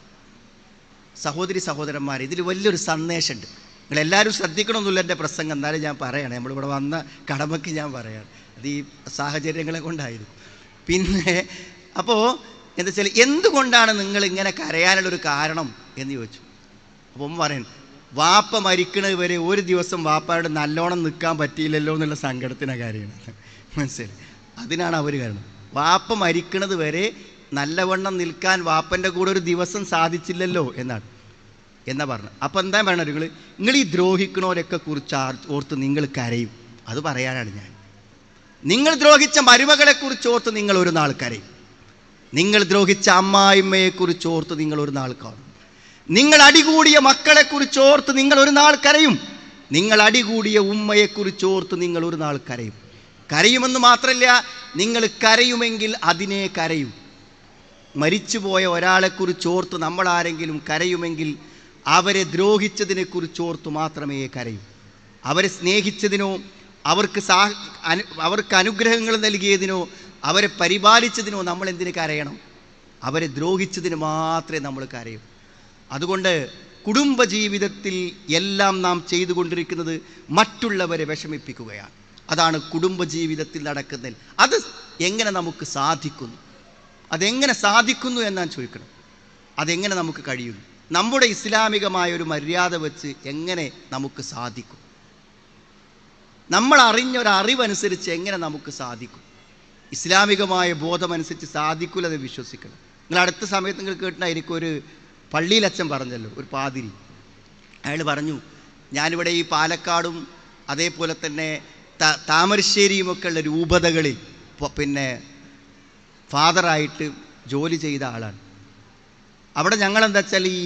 സഹോദരി സഹോദരന്മാർ, ഇതിൽ വലിയൊരു സന്ദേശമുണ്ട്. നിങ്ങളെല്ലാവരും ശ്രദ്ധിക്കണമെന്നില്ല എൻ്റെ പ്രസംഗം, എന്നാലും ഞാൻ പറയണം. നമ്മളിവിടെ വന്ന കടമയ്ക്ക് ഞാൻ പറയാണ്. അത് ഈ സാഹചര്യങ്ങളെ കൊണ്ടായിരുന്നു. പിന്നെ അപ്പോൾ എന്താ വെച്ചാൽ, എന്തുകൊണ്ടാണ് നിങ്ങൾ ഇങ്ങനെ കരയാനുള്ളൊരു കാരണം എന്ന് ചോദിച്ചു. അപ്പം പറയുന്നു, വാപ്പ മരിക്കണത് വരെ ഒരു ദിവസം വാപ്പയോട് നല്ലോണം നിൽക്കാൻ പറ്റിയില്ലല്ലോ എന്നുള്ള സങ്കടത്തിൻ്റെ കാര്യമാണ്. മനസ്സിലായി? അതിനാണ് അവർ കാരണം. വാപ്പ മരിക്കണത് വരെ നല്ലവണ്ണം നിൽക്കാൻ വാപ്പൻ്റെ കൂടെ ഒരു ദിവസം സാധിച്ചില്ലല്ലോ എന്നാ പറഞ്ഞത്. അപ്പോൾ എന്താ പറയണത്? നിങ്ങൾ ഈ ദ്രോഹിക്കണവരൊക്കെ കുറിച്ച് ഓർത്ത് നിങ്ങൾ കരയും. അത് പറയാനാണ് ഞാൻ. നിങ്ങൾ ദ്രോഹിച്ച മരുമകളെക്കുറിച്ച് ഓർത്ത് നിങ്ങൾ ഒരു നാൾ കരയും. നിങ്ങൾ ദ്രോഹിച്ച അമ്മായിമ്മയെക്കുറിച്ച് ഓർത്ത് നിങ്ങൾ ഒരു നാൾ കാണും. നിങ്ങൾ അടികൂടിയ മക്കളെക്കുറിച്ച് ഓർത്ത് നിങ്ങൾ ഒരു നാൾ കരയും. നിങ്ങൾ അടികൂടിയ ഉമ്മയെക്കുറിച്ച് ഓർത്ത് നിങ്ങൾ ഒരു നാൾ കരയും. കരയുമെന്ന് മാത്രമല്ല, നിങ്ങൾ കരയുമെങ്കിൽ അതിനെ കരയും. മരിച്ചുപോയ ഒരാളെക്കുറിച്ച് ഓർത്ത് നമ്മൾ ആരെങ്കിലും കരയുമെങ്കിൽ അവരെ ദ്രോഹിച്ചതിനെക്കുറിച്ച് ഓർത്ത് മാത്രമേ കരയൂ. അവരെ സ്നേഹിച്ചതിനോ അവർക്ക് അനുഗ്രഹങ്ങൾ നൽകിയതിനോ അവരെ പരിപാലിച്ചതിനോ നമ്മൾ എന്തിന് കരയണം? അവരെ ദ്രോഹിച്ചതിന് മാത്രമേ നമ്മൾ കരയൂ. അതുകൊണ്ട് കുടുംബജീവിതത്തിൽ എല്ലാം നാം ചെയ്തുകൊണ്ടിരിക്കുന്നത് മറ്റുള്ളവരെ വിഷമിപ്പിക്കുകയാണ്. അതാണ് കുടുംബജീവിതത്തിൽ നടക്കുന്നതിൽ. അത് എങ്ങനെ നമുക്ക് സാധിക്കുന്നു? അതെങ്ങനെ സാധിക്കുന്നു എന്നാൻ ചോദിക്കണം. അതെങ്ങനെ നമുക്ക് കഴിയുന്നു? നമ്മുടെ ഇസ്ലാമികമായ ഒരു മര്യാദ വെച്ച് എങ്ങനെ നമുക്ക് സാധിക്കും? നമ്മൾ അറിഞ്ഞൊരറിവനുസരിച്ച് എങ്ങനെ നമുക്ക് സാധിക്കും? ഇസ്ലാമികമായ ബോധമനുസരിച്ച് സാധിക്കില്ലെന്ന് വിശ്വസിക്കണം. നിങ്ങൾ അടുത്ത സമയത്ത് നിങ്ങൾ കേട്ടിട്ടായിരിക്കും, ഒരു പള്ളിയിലച്ഛൻ പറഞ്ഞല്ലോ, ഒരു പാതിരി. അയാൾ പറഞ്ഞു, ഞാനിവിടെ ഈ പാലക്കാടും അതേപോലെ തന്നെ താമരശ്ശേരിയുമൊക്കെ ഉള്ള രൂപതകളിൽ പിന്നെ ഫാദറായിട്ട് ജോലി ചെയ്ത ആളാണ്. അവിടെ ഞങ്ങളെന്താ വെച്ചാൽ, ഈ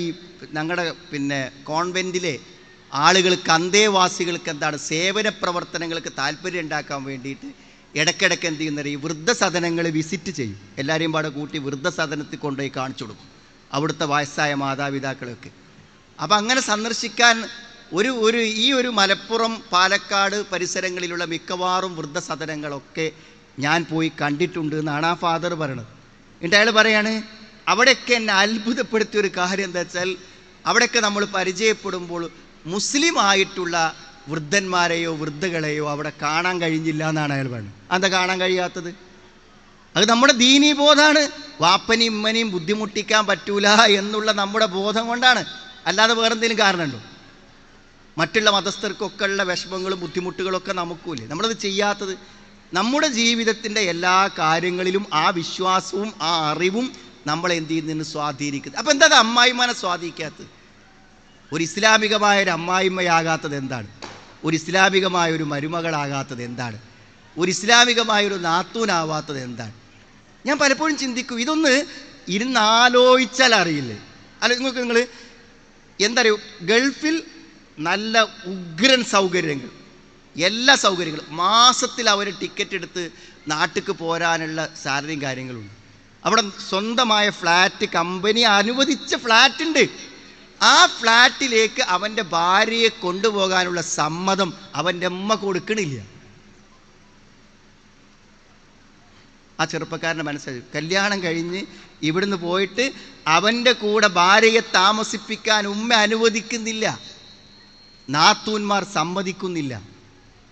ഞങ്ങളുടെ പിന്നെ കോൺവെൻറ്റിലെ ആളുകൾക്ക്, അന്തേവാസികൾക്ക് എന്താണ് സേവന പ്രവർത്തനങ്ങൾക്ക് താല്പര്യം ഉണ്ടാക്കാൻ വേണ്ടിയിട്ട് ഇടയ്ക്കിടയ്ക്ക് എന്ത് ചെയ്യുന്നത്, ഈ വൃദ്ധസദനങ്ങൾ വിസിറ്റ് ചെയ്യും. എല്ലാവരെയും പാടെ കൂട്ടി വൃദ്ധസദനത്തിൽ കൊണ്ടുപോയി കാണിച്ചു കൊടുക്കും, അവിടുത്തെ വയസ്സായ മാതാപിതാക്കളൊക്കെ. അപ്പം അങ്ങനെ സന്ദർശിക്കാൻ ഈ ഒരു മലപ്പുറം, പാലക്കാട് പരിസരങ്ങളിലുള്ള മിക്കവാറും വൃദ്ധസദനങ്ങളൊക്കെ ഞാൻ പോയി കണ്ടിട്ടുണ്ട് എന്നാണ് ആ ഫാദർ പറയണത്. എന്നിട്ട് അയാൾ പറയാണ്, അവിടെയൊക്കെ എന്നെ അത്ഭുതപ്പെടുത്തിയൊരു കാര്യം എന്താ വെച്ചാൽ, അവിടെയൊക്കെ നമ്മൾ പരിചയപ്പെടുമ്പോൾ മുസ്ലിം ആയിട്ടുള്ള വൃദ്ധന്മാരെയോ വൃദ്ധകളെയോ അവിടെ കാണാൻ കഴിഞ്ഞില്ല എന്നാണ് അയാൾ പറയുന്നത്. എന്താ കാണാൻ കഴിയാത്തത്? അത് നമ്മുടെ ദീനീ ബോധമാണ്. വാപ്പനെയും ഉമ്മനെയും ബുദ്ധിമുട്ടിക്കാൻ പറ്റൂല എന്നുള്ള നമ്മുടെ ബോധം കൊണ്ടാണ്, അല്ലാതെ വേറെന്തെങ്കിലും കാരണമുണ്ടോ? മറ്റുള്ള മതസ്ഥർക്കൊക്കെ ഉള്ള വിഷമങ്ങളും ബുദ്ധിമുട്ടുകളൊക്കെ നമുക്കുമില്ലേ? നമ്മളത് ചെയ്യാത്തത്. നമ്മുടെ ജീവിതത്തിൻ്റെ എല്ലാ കാര്യങ്ങളിലും ആ വിശ്വാസവും ആ അറിവും നമ്മളെ എന്ത് ചെയ്യുന്നതിന് സ്വാധീനിക്കുന്നത്. അപ്പം എന്താ അമ്മായിമ്മനെ സ്വാധീനിക്കാത്തത്? ഒരു ഇസ്ലാമികമായൊരു അമ്മായിമ്മയാകാത്തത് എന്താണ്? ഒരു ഇസ്ലാമികമായൊരു മരുമകളാകാത്തത് എന്താണ്? ഒരു ഇസ്ലാമികമായൊരു നാത്തൂനാവാത്തത് എന്താണ്? ഞാൻ പലപ്പോഴും ചിന്തിക്കും, ഇതൊന്ന് ഇരുന്നാലോചിച്ചാൽ അറിയില്ലേ? അല്ല, നിങ്ങൾ എന്താ പറയുക, ഗൾഫിൽ നല്ല ഉഗ്രൻ സൗകര്യങ്ങൾ, എല്ലാ സൗകര്യങ്ങളും, മാസത്തിൽ അവർ ടിക്കറ്റ് എടുത്ത് നാട്ടിലേക്ക് പോരാനുള്ള സാലറിയും കാര്യങ്ങളുണ്ട്. അവിടെ സ്വന്തമായ ഫ്ലാറ്റ്, കമ്പനി അനുവദിച്ച ഫ്ലാറ്റ് ഉണ്ട്. ആ ഫ്ലാറ്റിലേക്ക് അവൻ്റെ ഭാര്യയെ കൊണ്ടുപോകാനുള്ള സമ്മതം അവൻ്റെ അമ്മ കൊടുക്കണില്ല. ആ ചെറുപ്പക്കാരൻ്റെ മനസ്സിലായി, കല്യാണം കഴിഞ്ഞ് ഇവിടുന്ന് പോയിട്ട് അവൻ്റെ കൂടെ ഭാര്യയെ താമസിപ്പിക്കാൻ ഉമ്മ അനുവദിക്കുന്നില്ല, നാത്തൂന്മാർ സമ്മതിക്കുന്നില്ല.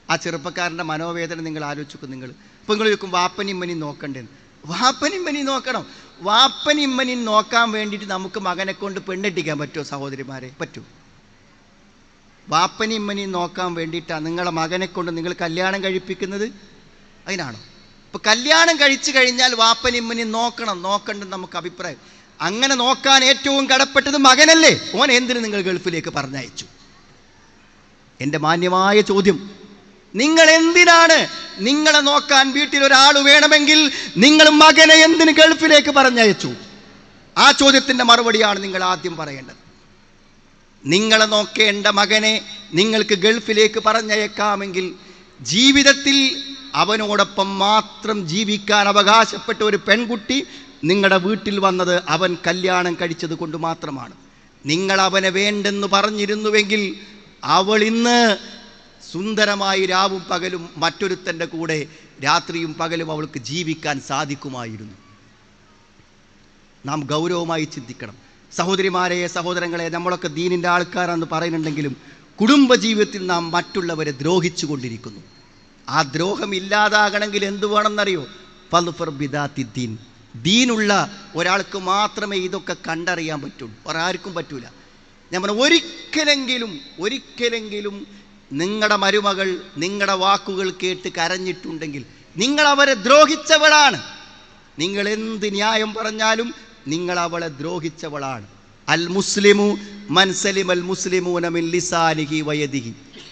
ആ ചെറുപ്പക്കാരൻ്റെ മനോവേദന നിങ്ങൾ ആലോചിക്കും. നിങ്ങൾ ഇപ്പം നിങ്ങൾ ചോദിക്കും വാപ്പനിമ്മനി നോക്കണ്ടേന്ന്. വാപ്പനിമ്മനി നോക്കണം. വാപ്പനിമ്മനി നോക്കാൻ വേണ്ടിയിട്ട് നമുക്ക് മകനെ കൊണ്ട് പെണ്ണെട്ടിക്കാൻ പറ്റുമോ സഹോദരിമാരെ? പറ്റൂ. വാപ്പനിമ്മനി നോക്കാൻ വേണ്ടിയിട്ടാണ് നിങ്ങളെ മകനെ കൊണ്ട് നിങ്ങൾ കല്യാണം കഴിപ്പിക്കുന്നത്? അതിനാണോ? ഇപ്പം കല്യാണം കഴിച്ചു കഴിഞ്ഞാൽ വാപ്പനിമ്മനി നോക്കണ്ടെന്ന് നമുക്ക് അഭിപ്രായം. അങ്ങനെ നോക്കാൻ ഏറ്റവും കടപ്പെട്ടത് മകനല്ലേ? ഓൻ എന്തിന് നിങ്ങൾ ഗൾഫിലേക്ക് പറഞ്ഞയച്ചു? എൻ്റെ മാന്യമായ ചോദ്യം, നിങ്ങൾ എന്തിനാണ് നിങ്ങളെ നോക്കാൻ വീട്ടിൽ ഒരാൾ വേണമെങ്കിൽ നിങ്ങൾ മകനെ എന്തിന് ഗൾഫിലേക്ക് പറഞ്ഞയച്ചു? ആ ചോദ്യത്തിൻ്റെ മറുപടിയാണ് നിങ്ങൾ ആദ്യം പറയേണ്ടത്. നിങ്ങളെ നോക്കേണ്ട മകനെ നിങ്ങൾക്ക് ഗൾഫിലേക്ക് പറഞ്ഞയക്കാമെങ്കിൽ ജീവിതത്തിൽ അവനോടൊപ്പം മാത്രം ജീവിക്കാൻ അവകാശപ്പെട്ട ഒരു പെൺകുട്ടി നിങ്ങളുടെ വീട്ടിൽ വന്നത് അവൻ കല്യാണം കഴിച്ചത് കൊണ്ട് മാത്രമാണ്. നിങ്ങൾ അവനെ വേണ്ടെന്ന് പറഞ്ഞിരുന്നുവെങ്കിൽ അവൾ ഇന്ന് സുന്ദരമായി രാവും പകലും മറ്റൊരുത്തൻ്റെ കൂടെ രാത്രിയും പകലും അവൾക്ക് ജീവിക്കാൻ സാധിക്കുമായിരുന്നു. നാം ഗൗരവമായി ചിന്തിക്കണം. സഹോദരിമാരെ, സഹോദരങ്ങളെ, നമ്മളൊക്കെ ദീനിൻ്റെ ആൾക്കാരാണെന്ന് പറയുന്നുണ്ടെങ്കിലും കുടുംബജീവിതത്തിൽ നാം മറ്റുള്ളവരെ ദ്രോഹിച്ചു കൊണ്ടിരിക്കുന്നു. ആ ദ്രോഹം ഇല്ലാതാകണമെങ്കിൽ എന്തു വേണമെന്നറിയോ? ഫൽഫർ ബിദാത്തി ദീൻ. ദീനുള്ള ഒരാൾക്ക് മാത്രമേ ഇതൊക്കെ കണ്ടറിയാൻ പറ്റുള്ളൂ, ഒരാർക്കും പറ്റൂല. ഞാൻ പറഞ്ഞു, ഒരിക്കലെങ്കിലും നിങ്ങളുടെ മരുമകൾ നിങ്ങളുടെ വാക്കുകൾ കേട്ട് കരഞ്ഞിട്ടുണ്ടെങ്കിൽ നിങ്ങൾ അവരെ ദ്രോഹിച്ചവളാണ്. നിങ്ങൾ എന്ത് ന്യായം പറഞ്ഞാലും നിങ്ങൾ അവളെ ദ്രോഹിച്ചവളാണ്. അൽ മുസ്ലിമു മൻ സലിമൽ മുസ്ലിമൂന മിൻ ലിസാനിഹി വയദിഹി.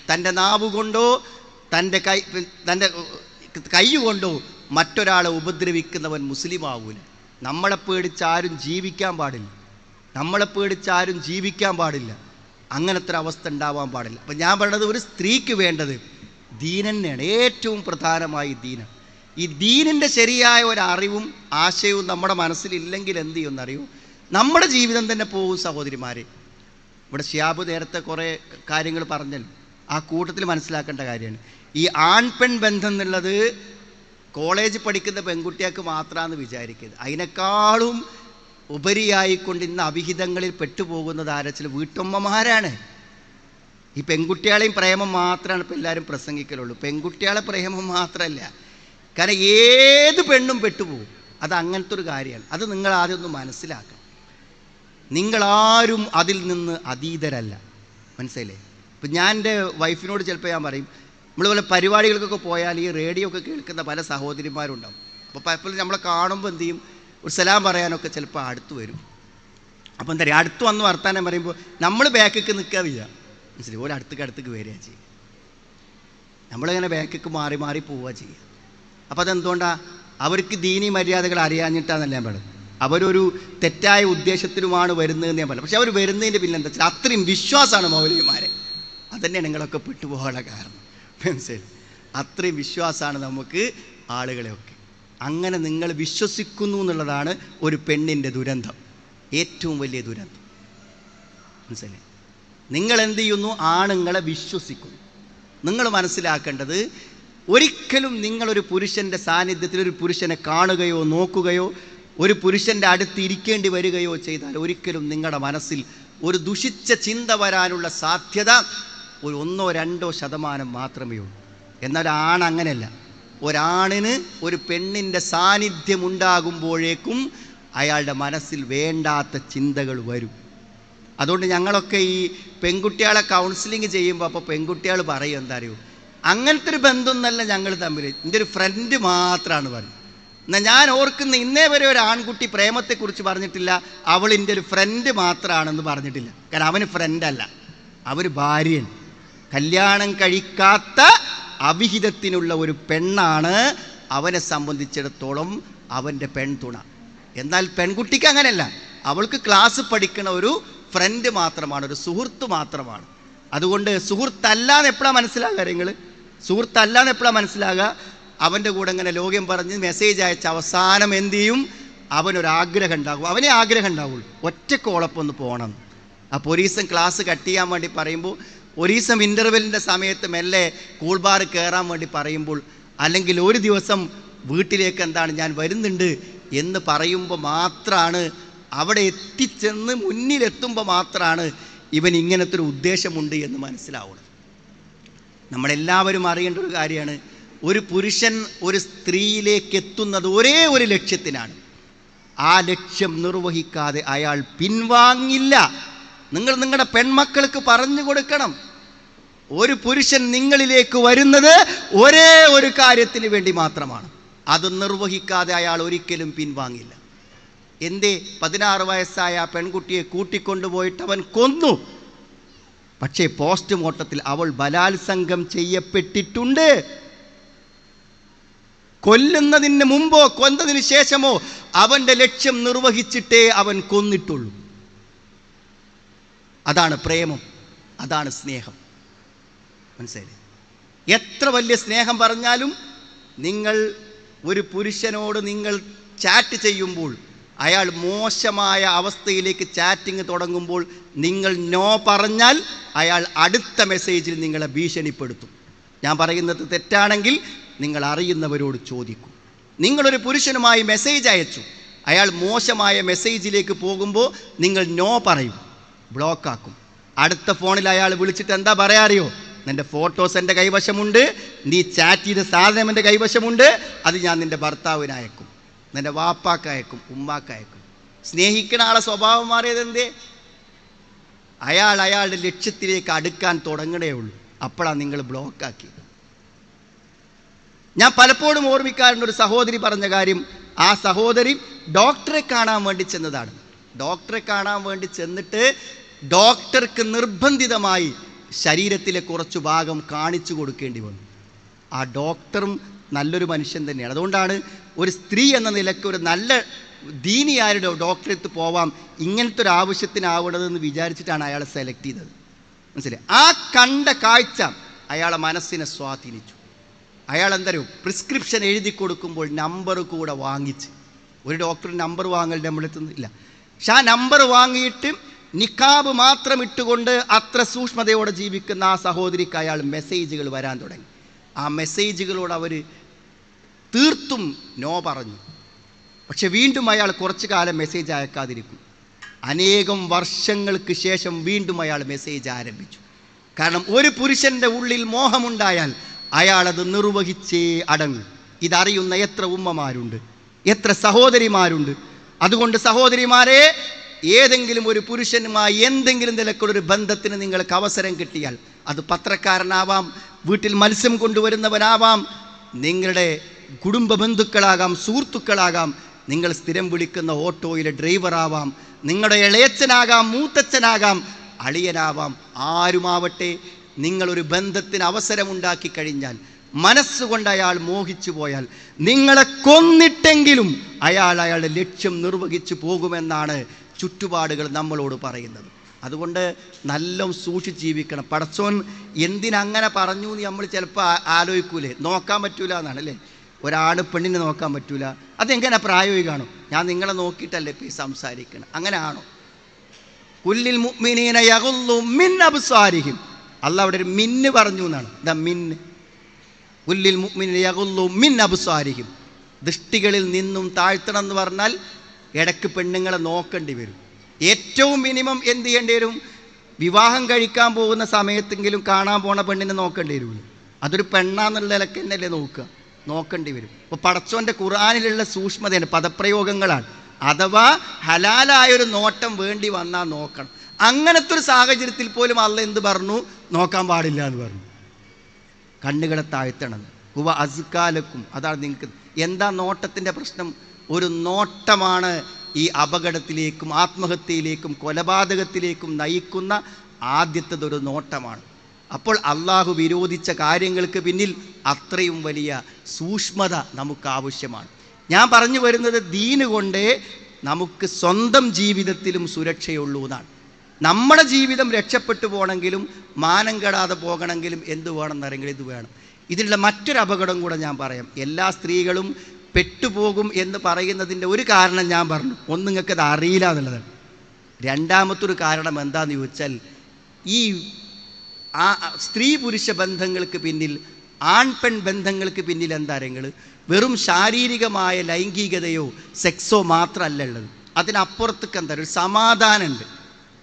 തൻ്റെ നാവ് കൊണ്ടോ തൻ്റെ കൈ കൊണ്ടോ മറ്റൊരാളെ ഉപദ്രവിക്കുന്നവൻ മുസ്ലിം ആവൂല. നമ്മളെ പേടിച്ചാരും ജീവിക്കാൻ പാടില്ല. അങ്ങനത്തെ ഒരു അവസ്ഥ ഉണ്ടാവാൻ പാടില്ല. അപ്പം ഞാൻ പറയുന്നത്, ഒരു സ്ത്രീക്ക് വേണ്ടത് ദീൻ തന്നെയാണ്. ഏറ്റവും പ്രധാനമായി ദീനാണ്. ഈ ദീനിൻ്റെ ശരിയായ ഒരു അറിവും ആശയവും നമ്മുടെ മനസ്സിലില്ലെങ്കിൽ എന്ത് ചെയ്യുമെന്നറിയോ? നമ്മുടെ ജീവിതം തന്നെ പോകും സഹോദരിമാരെ. ഇവിടെ ഷിയാബ് നേരത്തെ കുറേ കാര്യങ്ങൾ പറഞ്ഞല്ലോ, ആ കൂട്ടത്തിൽ മനസ്സിലാക്കേണ്ട കാര്യമാണ്. ഈ ആൺപെൺ ബന്ധം എന്നുള്ളത് കോളേജ് പഠിക്കുന്ന പെൺകുട്ടികൾക്ക് മാത്രമാണെന്ന് വിചാരിക്കരുത്. അതിനേക്കാളും ഉപരിയായിക്കൊണ്ട് ഇന്ന് അവിഹിതങ്ങളിൽ പെട്ടുപോകുന്നത് ആരച്ചിൽ വീട്ടമ്മമാരാണ്. ഈ പെൺകുട്ടികളെയും പ്രേമം മാത്രമാണ് ഇപ്പോൾ എല്ലാവരും പ്രസംഗിക്കലുള്ളൂ. പെൺകുട്ടികളെ പ്രേമം മാത്രമല്ല, കാരണം ഏത് പെണ്ണും പെട്ടുപോകും. അത് അങ്ങനത്തെ ഒരു കാര്യമാണ്. അത് നിങ്ങൾ ആദ്യം ഒന്ന് മനസ്സിലാക്കണം. നിങ്ങളാരും അതിൽ നിന്ന് അതീതരല്ല. മനസ്സിലായില്ലേ? ഇപ്പം ഞാൻ എൻ്റെ വൈഫിനോട് ചിലപ്പോൾ ഞാൻ പറയും, നമ്മളിതുപോലെ പരിപാടികൾക്കൊക്കെ പോയാൽ ഈ റേഡിയോ ഒക്കെ കേൾക്കുന്ന പല സഹോദരിമാരുണ്ടാവും. അപ്പോൾ പലപ്പോഴും നമ്മളെ കാണുമ്പോൾ എന്ത് ചെയ്യും, ഒരു സലാം പറയാനൊക്കെ ചിലപ്പോൾ അടുത്ത് വരും. അപ്പോൾ എന്താ പറയുക, അടുത്ത് വന്ന് വർത്താനം പറയുമ്പോൾ നമ്മൾ ബാക്കിക്ക് നിൽക്കുക വയ്യ. മനസ്സിലായി? ഓരോ അടുത്തേക്ക് വരിക ചെയ്യുക. നമ്മളിങ്ങനെ ബാക്കിക്ക് മാറി പോവുക ചെയ്യുക. അപ്പോൾ അതെന്തുകൊണ്ടാണ്? അവർക്ക് ദീനി മര്യാദകൾ അറിയാഞ്ഞിട്ടാണെന്നല്ല ഞാൻ പറയുന്നത്. അവരൊരു തെറ്റായ ഉദ്ദേശത്തിലുമാണ് വരുന്നതെന്ന് ഞാൻ പറഞ്ഞു. പക്ഷെ അവർ വരുന്നതിൻ്റെ പിന്നെ എന്താ വെച്ചാൽ അത്രയും വിശ്വാസമാണ് മൗലവിമാരെ. അതന്നെ നിങ്ങളൊക്കെ പെട്ടുപോകാനുള്ള കാരണം. മനസ്സിലായി? അത്രയും വിശ്വാസമാണ് നമുക്ക് ആളുകളെയൊക്കെ. അങ്ങനെ നിങ്ങൾ വിശ്വസിക്കുന്നു എന്നുള്ളതാണ് ഒരു പെണ്ണിൻ്റെ ദുരന്തം, ഏറ്റവും വലിയ ദുരന്തം. മനസ്സിലായി? നിങ്ങൾ എന്ത് ചെയ്യുന്നു? ആണുങ്ങളെ വിശ്വസിക്കുന്നു. നിങ്ങൾ മനസ്സിലാക്കേണ്ടത്, ഒരിക്കലും നിങ്ങളൊരു പുരുഷൻ്റെ സാന്നിധ്യത്തിൽ ഒരു പുരുഷനെ കാണുകയോ നോക്കുകയോ ഒരു പുരുഷൻ്റെ അടുത്ത് ഇരിക്കേണ്ടി വരികയോ ചെയ്താൽ ഒരിക്കലും നിങ്ങളുടെ മനസ്സിൽ ഒരു ദുഷിച്ച ചിന്ത വരാനുള്ള സാധ്യത ഒരു 1-2% മാത്രമേ ഉള്ളൂ. എന്നാൽ അങ്ങനെയല്ല. ഒരാണിന് ഒരു പെണ്ണിൻ്റെ സാന്നിധ്യം ഉണ്ടാകുമ്പോഴേക്കും അയാളുടെ മനസ്സിൽ വേണ്ടാത്ത ചിന്തകൾ വരും. അതുകൊണ്ട് ഞങ്ങളൊക്കെ ഈ പെൺകുട്ടികളെ കൗൺസിലിംഗ് ചെയ്യുമ്പോൾ അപ്പോൾ പെൺകുട്ടികൾ പറയും, എന്താ അറിയോ, അങ്ങനത്തെ ഒരു ബന്ധമൊന്നല്ല ഞങ്ങൾ തമ്മിൽ, എൻ്റെ ഒരു ഫ്രണ്ട് മാത്രമാണ് പറയും. എന്നാൽ ഞാൻ ഓർക്കുന്ന ഇന്നേ വരെ ഒരു ആൺകുട്ടി പ്രേമത്തെക്കുറിച്ച് പറഞ്ഞിട്ടില്ല, അവൾ എൻ്റെ ഒരു ഫ്രണ്ട് മാത്രമാണെന്ന് പറഞ്ഞിട്ടില്ല. കാരണം അവന് ഫ്രണ്ടല്ല, അവന് ഭാര്യയാണ്. കല്യാണം കഴിക്കാത്ത അവിഹിതത്തിനുള്ള ഒരു പെണ്ണാണ് അവനെ സംബന്ധിച്ചിടത്തോളം അവൻ്റെ പെൺതുണ. എന്നാൽ പെൺകുട്ടിക്ക് അങ്ങനെയല്ല, അവൾക്ക് ക്ലാസ് പഠിക്കുന്ന ഒരു ഫ്രണ്ട് മാത്രമാണ്, ഒരു സുഹൃത്ത് മാത്രമാണ്. അതുകൊണ്ട് സുഹൃത്തല്ലാന്ന് എപ്പോഴാണ് മനസ്സിലാകുക? നിങ്ങൾ സുഹൃത്തല്ലാന്ന് എപ്പോഴാണ് മനസ്സിലാകുക? അവൻ്റെ കൂടെ ഇങ്ങനെ ലോകം പറഞ്ഞ് മെസ്സേജ് അയച്ച അവസാനം എന്ത് ചെയ്യും? അവനൊരാഗ്രഹം ഉണ്ടാകും, അവനെ ആഗ്രഹം ഉണ്ടാവുള്ളൂ, ഒറ്റക്കോളപ്പൊന്ന് പോകണം. അപ്പോൾ ഒരു ദിവസം ക്ലാസ് കട്ട് ചെയ്യാൻ വേണ്ടി പറയുമ്പോൾ, ഒരു ദിവസം ഇൻ്റർവെല്ലിൻ്റെ സമയത്ത് മെല്ലെ കൂൾ ബാർ കയറാൻ വേണ്ടി പറയുമ്പോൾ, അല്ലെങ്കിൽ ഒരു ദിവസം വീട്ടിലേക്ക് എന്താണ് ഞാൻ വരുന്നുണ്ട് എന്ന് പറയുമ്പോൾ മാത്രമാണ്, അവിടെ എത്തിച്ചെന്ന് മുന്നിലെത്തുമ്പോൾ മാത്രമാണ് ഇവൻ ഇങ്ങനത്തെ ഒരു ഉദ്ദേശമുണ്ട് എന്ന് മനസ്സിലാവുന്നത്. നമ്മളെല്ലാവരും അറിയേണ്ട ഒരു കാര്യമാണ്, ഒരു പുരുഷൻ ഒരു സ്ത്രീയിലേക്ക് എത്തുന്നത് ഒരേ ഒരു ലക്ഷ്യത്തിനാണ്. ആ ലക്ഷ്യം നിർവഹിക്കാതെ അയാൾ പിൻവാങ്ങില്ല. നിങ്ങൾ നിങ്ങളുടെ പെൺമക്കൾക്ക് പറഞ്ഞു കൊടുക്കണം, ഒരു പുരുഷൻ നിങ്ങളിലേക്ക് വരുന്നത് ഒരേ ഒരു കാര്യത്തിന് വേണ്ടി മാത്രമാണ്. അത് നിർവഹിക്കാതെ അയാൾ ഒരിക്കലും പിൻവാങ്ങില്ല. എന്തേ? 16 വയസ്സായ ആ പെൺകുട്ടിയെ കൂട്ടിക്കൊണ്ടുപോയിട്ട് അവൻ കൊന്നു. പക്ഷേ പോസ്റ്റ്മോർട്ടത്തിൽ അവൾ ബലാത്സംഗം ചെയ്യപ്പെട്ടിട്ടുണ്ട്. കൊല്ലുന്നതിന് മുമ്പോ കൊന്നതിന് ശേഷമോ അവൻ്റെ ലക്ഷ്യം നിർവഹിച്ചിട്ടേ അവൻ കൊന്നിട്ടുള്ളൂ. അതാണ് പ്രേമം, അതാണ് സ്നേഹം. മനസ്സിലായി? എത്ര വലിയ സ്നേഹം പറഞ്ഞാലും നിങ്ങൾ ഒരു പുരുഷനോട് നിങ്ങൾ ചാറ്റ് ചെയ്യുമ്പോൾ അയാൾ മോശമായ അവസ്ഥയിലേക്ക് ചാറ്റിങ് തുടങ്ങുമ്പോൾ നിങ്ങൾ നോ പറഞ്ഞാൽ അയാൾ അടുത്ത മെസ്സേജിൽ നിങ്ങളെ ഭീഷണിപ്പെടുത്തും. ഞാൻ പറയുന്നത് തെറ്റാണെങ്കിൽ നിങ്ങൾ അറിയുന്നവരോട് ചോദിക്കും. നിങ്ങളൊരു പുരുഷനുമായി മെസ്സേജ് അയച്ചു, അയാൾ മോശമായ മെസ്സേജിലേക്ക് പോകുമ്പോൾ നിങ്ങൾ നോ പറയും, ബ്ലോക്കാക്കും. അടുത്ത ഫോണിൽ അയാൾ വിളിച്ചിട്ട് എന്താ പറയാറിയോ? നിൻ്റെ ഫോട്ടോസ് എൻ്റെ കൈവശമുണ്ട്, നീ ചാറ്റ് ചെയ്ത സാധനം എൻ്റെ കൈവശമുണ്ട്, അത് ഞാൻ നിൻ്റെ ഭർത്താവിന് അയക്കും, നിൻ്റെ വാപ്പാക്ക് അയക്കും, ഉമ്മാക്ക് അയക്കും. സ്നേഹിക്കുന്ന ആളെ സ്വഭാവം മാറിയത് എന്തേ? അയാൾ അയാളുടെ ലക്ഷ്യത്തിലേക്ക് അടുക്കാൻ തുടങ്ങണേ ഉള്ളൂ, അപ്പോഴാണ് നിങ്ങൾ ബ്ലോക്കാക്കി. ഞാൻ പലപ്പോഴും ഓർമ്മിക്കാറുണ്ട്, ഒരു സഹോദരി പറഞ്ഞ കാര്യം. ആ സഹോദരി ഡോക്ടറെ കാണാൻ വേണ്ടി ചെന്നതാണ്. ഡോക്ടറെ കാണാൻ വേണ്ടി ചെന്നിട്ട് ഡോക്ടർക്ക് നിർബന്ധിതമായി ശരീരത്തിലെ കുറച്ച് ഭാഗം കാണിച്ചു കൊടുക്കേണ്ടി വന്നു. ആ ഡോക്ടറും നല്ലൊരു മനുഷ്യൻ തന്നെയാണ്. അതുകൊണ്ടാണ് ഒരു സ്ത്രീ എന്ന നിലയ്ക്ക് ഒരു നല്ല ദീനിയാരുടെ ഡോക്ടറെടുത്ത് പോവാം, ഇങ്ങനത്തെ ഒരു ആവശ്യത്തിനാവണതെന്ന് വിചാരിച്ചിട്ടാണ് അയാളെ സെലക്ട് ചെയ്തത്. മനസ്സിലായി? ആ കണ്ട കാഴ്ച അയാളെ മനസ്സിനെ സ്വാധീനിച്ചു. അയാൾ എന്തറിയോ, പ്രിസ്ക്രിപ്ഷൻ എഴുതി കൊടുക്കുമ്പോൾ നമ്പർ കൂടെ വാങ്ങിച്ച്, ഒരു ഡോക്ടർ നമ്പർ വാങ്ങൽ നമ്മളെത്തുന്നില്ല, പക്ഷെ ആ നമ്പർ വാങ്ങിയിട്ട് നിക്കാബ് മാത്രം ഇട്ടുകൊണ്ട് അത്ര സൂക്ഷ്മതയോടെ ജീവിക്കുന്ന ആ സഹോദരിക്ക് അയാൾ മെസ്സേജുകൾ വരാൻ തുടങ്ങി. ആ മെസ്സേജുകളോട് അവർ തീർത്തും നോ പറഞ്ഞു. പക്ഷെ വീണ്ടും അയാൾ കുറച്ചു കാലം മെസ്സേജ് അയക്കാതിരിക്കും. അനേകം വർഷങ്ങൾക്ക് ശേഷം വീണ്ടും അയാൾ മെസ്സേജ് ആരംഭിച്ചു. കാരണം ഒരു പുരുഷൻ്റെ ഉള്ളിൽ മോഹമുണ്ടായാൽ അയാളത് നിർവഹിച്ചേ അടങ്ങും. ഇതറിയുന്ന എത്ര ഉമ്മമാരുണ്ട്, എത്ര സഹോദരിമാരുണ്ട്. അതുകൊണ്ട് സഹോദരിമാരെ, ഏതെങ്കിലും ഒരു പുരുഷനുമായി എന്തെങ്കിലും നിലക്കുള്ളൊരു ബന്ധത്തിന് നിങ്ങൾക്ക് അവസരം കിട്ടിയാൽ, അത് പത്രക്കാരനാവാം, വീട്ടിൽ മത്സ്യം കൊണ്ടുവരുന്നവനാവാം, നിങ്ങളുടെ കുടുംബ ബന്ധുക്കളാകാം, സുഹൃത്തുക്കളാകാം, നിങ്ങൾ സ്ഥിരം വിളിക്കുന്ന ഓട്ടോയിലെ ഡ്രൈവറാവാം, നിങ്ങളുടെ ഇളയച്ചനാകാം, മൂത്തച്ഛനാകാം, അളിയനാവാം, ആരുമാവട്ടെ, നിങ്ങളൊരു ബന്ധത്തിന് അവസരമുണ്ടാക്കി കഴിഞ്ഞാൽ, മനസ്സുകൊണ്ട് അയാൾ മോഹിച്ചു പോയാൽ, നിങ്ങളെ കൊന്നിട്ടെങ്കിലും അയാൾ അയാളുടെ ലക്ഷ്യം നിർവഹിച്ചു പോകുമെന്നാണ് ചുറ്റുപാടുകൾ നമ്മളോട് പറയുന്നത്. അതുകൊണ്ട് നല്ല സൂക്ഷിച്ച് ജീവിക്കണം. പടച്ചോൻ എന്തിനങ്ങനെ പറഞ്ഞു എന്ന് നമ്മൾ ചിലപ്പോൾ ആലോചിക്കൂലേ? നോക്കാൻ പറ്റൂല എന്നാണ് അല്ലേ? ഒരാണ് പെണ്ണിനെ നോക്കാൻ പറ്റൂല, അതെങ്ങനെ പ്രായോഗികമാണോ? ഞാൻ നിങ്ങളെ നോക്കിയിട്ടല്ലേ ഇപ്പോൾ സംസാരിക്കണം, അങ്ങനെ ആണോ? കുല്ലിൽ മുഅ്മിനീന യഗുള്ളു മിൻ അബ്സാരിഹിം, അല്ലാഹ് അവിടെ ഒരു മിന്ന് പറഞ്ഞു എന്നാണ്. ദ മിന്ന്, കുല്ലിൽ മുഅ്മിനീന യഗുള്ളു മിൻ അബ്സാരിഹിം, ദൃഷ്ടികളിൽ നിന്നും താഴ്ത്തണം എന്ന് പറഞ്ഞാൽ ഇടയ്ക്ക് പെണ്ണുങ്ങളെ നോക്കേണ്ടി വരും. ഏറ്റവും മിനിമം എന്ത് ചെയ്യേണ്ടി വരും? വിവാഹം കഴിക്കാൻ പോകുന്ന സമയത്തെങ്കിലും കാണാൻ പോണ പെണ്ണിനെ നോക്കേണ്ടി വരുമല്ലോ. അതൊരു പെണ്ണാന്നുള്ള നിലക്ക് തന്നെയല്ലേ നോക്കേണ്ടി വരും. അപ്പോൾ പടച്ചോൻ്റെ ഖുർആനിലുള്ള സൂക്ഷ്മതയാണ്, പദപ്രയോഗങ്ങളാണ്. അഥവാ ഹലാലായൊരു നോട്ടം വേണ്ടി വന്നാൽ നോക്കണം. അങ്ങനത്തെ ഒരു സാഹചര്യത്തിൽ പോലും അള്ളാഹ് എന്ത് പറഞ്ഞു? നോക്കാൻ പാടില്ല എന്ന് പറഞ്ഞു. കണ്ണുകളെ താഴ്ത്തണം. ഹുവ അസ്കാലക്കും, അതാണ് നിങ്ങൾക്ക്. എന്താ നോട്ടത്തിൻ്റെ പ്രശ്നം? ഒരു നോട്ടമാണ് ഈ അപകടത്തിലേക്കും ആത്മഹത്യയിലേക്കും കൊലപാതകത്തിലേക്കും നയിക്കുന്ന ആദ്യത്തേതൊരു നോട്ടമാണ്. അപ്പോൾ അള്ളാഹു വിരോധിച്ച കാര്യങ്ങൾക്ക് പിന്നിൽ അത്രയും വലിയ സൂക്ഷ്മത നമുക്ക് ആവശ്യമാണ്. ഞാൻ പറഞ്ഞു വരുന്നത്, ദീന് കൊണ്ടേ നമുക്ക് സ്വന്തം ജീവിതത്തിലും സുരക്ഷയുള്ളൂ എന്നാണ്. നമ്മുടെ ജീവിതം രക്ഷപ്പെട്ടു പോകണമെങ്കിലും മാനം കെടാതെ പോകണമെങ്കിലും എന്ത് വേണമെന്നറിയെങ്കിൽ ഇത് വേണം. ഇതിലുള്ള മറ്റൊരു അപകടം കൂടെ ഞാൻ പറയാം. എല്ലാ സ്ത്രീകളും പെട്ടുപോകും എന്ന് പറയുന്നതിൻ്റെ ഒരു കാരണം ഞാൻ പറഞ്ഞു. ഒന്ന്, നിങ്ങൾക്കത് അറിയില്ല എന്നുള്ളതാണ്. രണ്ടാമത്തൊരു കാരണം എന്താണെന്ന് ചോദിച്ചാൽ, ഈ സ്ത്രീ പുരുഷ ബന്ധങ്ങൾക്ക് പിന്നിൽ ആൺ പെൺ ബന്ധങ്ങൾക്ക് പിന്നിൽ എന്താ നിങ്ങൾ വെറും ശാരീരികമായ ലൈംഗികതയോ സെക്സോ മാത്രമല്ല ഉള്ളത്. അതിനപ്പുറത്തേക്ക് എന്താ ഒരു സമാധാനമുണ്ട്,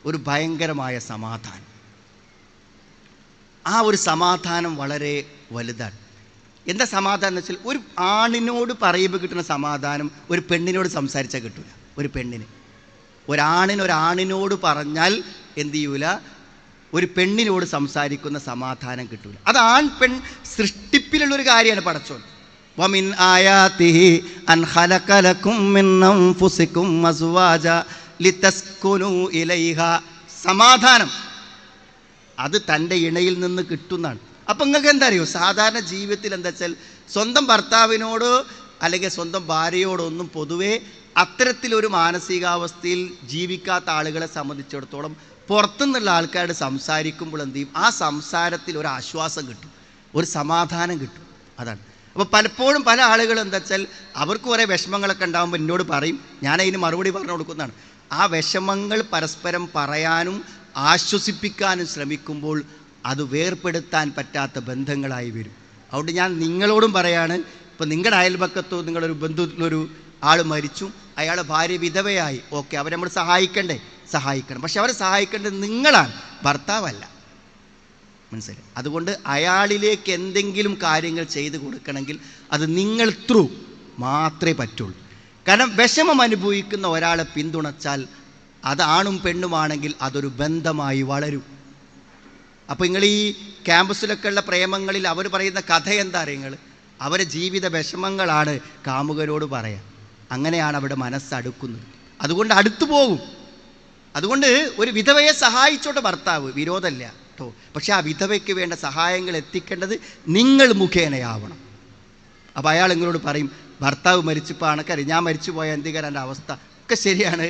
ഒരു ഭയങ്കരമായ സമാധാനം. ആ ഒരു സമാധാനം വളരെ വലുതാണ്. എന്താ സമാധാനം എന്ന് വെച്ചാൽ, ഒരു ആണിനോട് പറയുമ്പോൾ കിട്ടുന്ന സമാധാനം ഒരു പെണ്ണിനോട് സംസാരിച്ചാൽ കിട്ടില്ല. ഒരു പെണ്ണിന് ഒരാണിനോട് പറഞ്ഞാൽ എന്ത് ചെയ്യൂല, ഒരു പെണ്ണിനോട് സംസാരിക്കുന്ന സമാധാനം കിട്ടൂല. അത് ആൺ പെൺ സൃഷ്ടിപ്പിലുള്ളൊരു കാര്യമാണ് പടച്ചോൻ. വമിൻ ആയാതിഹി അൻ ഖലഖ ലക്കും മിൻ അൻഫുസികും അസ്വാജ ലിതസ്കുനു ഇലൈഹ. സമാധാനം അത് തൻ്റെ ഇണയിൽ നിന്ന് കിട്ടുന്നതാണ്. അപ്പം നിങ്ങൾക്ക് എന്താ അറിയോ, സാധാരണ ജീവിതത്തിൽ എന്താ വെച്ചാൽ സ്വന്തം ഭർത്താവിനോടോ അല്ലെങ്കിൽ സ്വന്തം ഭാര്യയോടോ ഒന്നും പൊതുവേ അത്തരത്തിലൊരു മാനസികാവസ്ഥയിൽ ജീവിക്കാത്ത ആളുകളെ സംബന്ധിച്ചിടത്തോളം പുറത്തുനിന്നുള്ള ആൾക്കാരോട് സംസാരിക്കുമ്പോൾ എന്ത് ചെയ്യും, ആ സംസാരത്തിൽ ഒരു ആശ്വാസം കിട്ടും, ഒരു സമാധാനം കിട്ടും. അതാണ്. അപ്പോൾ പലപ്പോഴും പല ആളുകളും എന്താ വെച്ചാൽ അവർക്ക് കുറേ വിഷമങ്ങളൊക്കെ ഉണ്ടാകുമ്പോൾ എന്നോട് പറയും, ഞാനതിന് മറുപടി പറഞ്ഞു കൊടുക്കുന്നതാണ്. ആ വിഷമങ്ങൾ പരസ്പരം പറയാനും ആശ്വസിപ്പിക്കാനും ശ്രമിക്കുമ്പോൾ അത് വേർപെടുത്താൻ പറ്റാത്ത ബന്ധങ്ങളായി വരും. അതുകൊണ്ട് ഞാൻ നിങ്ങളോടും പറയാണ്, ഇപ്പോൾ നിങ്ങളുടെ അയൽപക്കത്തോ നിങ്ങളൊരു ബന്ധുവിലൊരു ആൾ മരിച്ചു, അയാളെ ഭാര്യ വിധവയായി, ഓക്കെ, അവരെ നമ്മൾ സഹായിക്കണം. പക്ഷെ അവരെ സഹായിക്കേണ്ടത് നിങ്ങളാണ്, ഭർത്താവല്ല. മനസ്സിലായി? അതുകൊണ്ട് അയാളിലേക്ക് എന്തെങ്കിലും കാര്യങ്ങൾ ചെയ്തു കൊടുക്കണമെങ്കിൽ അത് നിങ്ങൾ ത്രൂ മാത്രമേ പറ്റുള്ളൂ. കാരണം വിഷമം അനുഭവിക്കുന്ന ഒരാളെ പിന്തുണച്ചാൽ അത് ആണും പെണ്ണുമാണെങ്കിൽ അതൊരു ബന്ധമായി വളരും. അപ്പോൾ നിങ്ങൾ ഈ ക്യാമ്പസിലൊക്കെ ഉള്ള പ്രേമങ്ങളിൽ അവർ പറയുന്ന കഥ എന്താ അറിയുങ്ങൾ, അവരെ ജീവിത വിഷമങ്ങളാണ് കാമുകരോട് പറയാം. അങ്ങനെയാണ് അവിടെ മനസ്സടുക്കുന്നത്. അതുകൊണ്ട് അടുത്തു പോകും. അതുകൊണ്ട് ഒരു വിധവയെ സഹായിച്ചോട്ടെ ഭർത്താവ്, വിരോധമല്ല കേട്ടോ. പക്ഷെ ആ വിധവയ്ക്ക് വേണ്ട സഹായങ്ങൾ എത്തിക്കേണ്ടത് നിങ്ങൾ മുഖേനയാവണം. അപ്പോൾ അയാൾ നിങ്ങളോട് പറയും, ഭർത്താവ് മരിച്ചപ്പോൾ ആണക്കറിയാം, ഞാൻ മരിച്ചു പോയ എന്തിക്കാരം എൻ്റെ അവസ്ഥ ഒക്കെ ശരിയാണ്.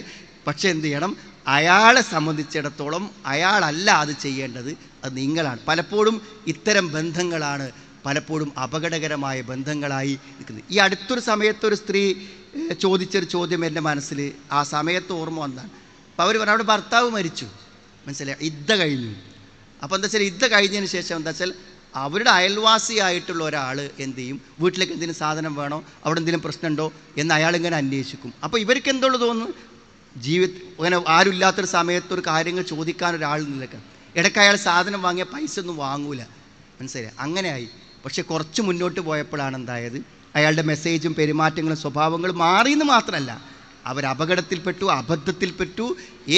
പക്ഷെ എന്ത് ചെയ്യണം, അയാളെ സംബന്ധിച്ചിടത്തോളം അയാളല്ല അത് ചെയ്യേണ്ടത്, അത് നിങ്ങളാണ്. പലപ്പോഴും ഇത്തരം ബന്ധങ്ങളാണ് പലപ്പോഴും അപകടകരമായ ബന്ധങ്ങളായി നിൽക്കുന്നത്. ഈ അടുത്തൊരു സമയത്തൊരു സ്ത്രീ ചോദിച്ചൊരു ചോദ്യം എൻ്റെ മനസ്സിൽ ആ സമയത്ത് ഓർമ്മ വന്നതാണ്. അപ്പോൾ അവർ പറഞ്ഞു, അവിടെ ഭർത്താവ് മരിച്ചു, മനസ്സിലായി, ഇദ്ദ കഴിഞ്ഞു. അപ്പോൾ എന്താ വെച്ചാൽ ഇദ്ദ കഴിഞ്ഞതിന് ശേഷം എന്താ വെച്ചാൽ അവരുടെ അയൽവാസിയായിട്ടുള്ള ഒരാൾ എന്ത് ചെയ്യും, വീട്ടിലേക്ക് എന്തെങ്കിലും സാധനം വേണോ, അവിടെ എന്തെങ്കിലും പ്രശ്നമുണ്ടോ എന്ന് അയാളിങ്ങനെ അന്വേഷിക്കും. അപ്പോൾ ഇവർക്ക് എന്തുള്ളൂ തോന്നുന്നു, അങ്ങനെ ആരുമില്ലാത്തൊരു സമയത്തൊരു കാര്യങ്ങൾ ചോദിക്കാൻ ഒരാൾ നിൽക്കാം. ഇടയ്ക്ക് അയാൾ സാധനം വാങ്ങിയ പൈസ ഒന്നും വാങ്ങൂല, മനസ്സിലായി, അങ്ങനെയായി. പക്ഷെ കുറച്ച് മുന്നോട്ട് പോയപ്പോഴാണ് എന്തായത്, അയാളുടെ മെസ്സേജും പെരുമാറ്റങ്ങളും സ്വഭാവങ്ങളും മാറിയെന്ന് മാത്രമല്ല, അവരപകടത്തിൽപ്പെട്ടു, അബദ്ധത്തിൽപ്പെട്ടു,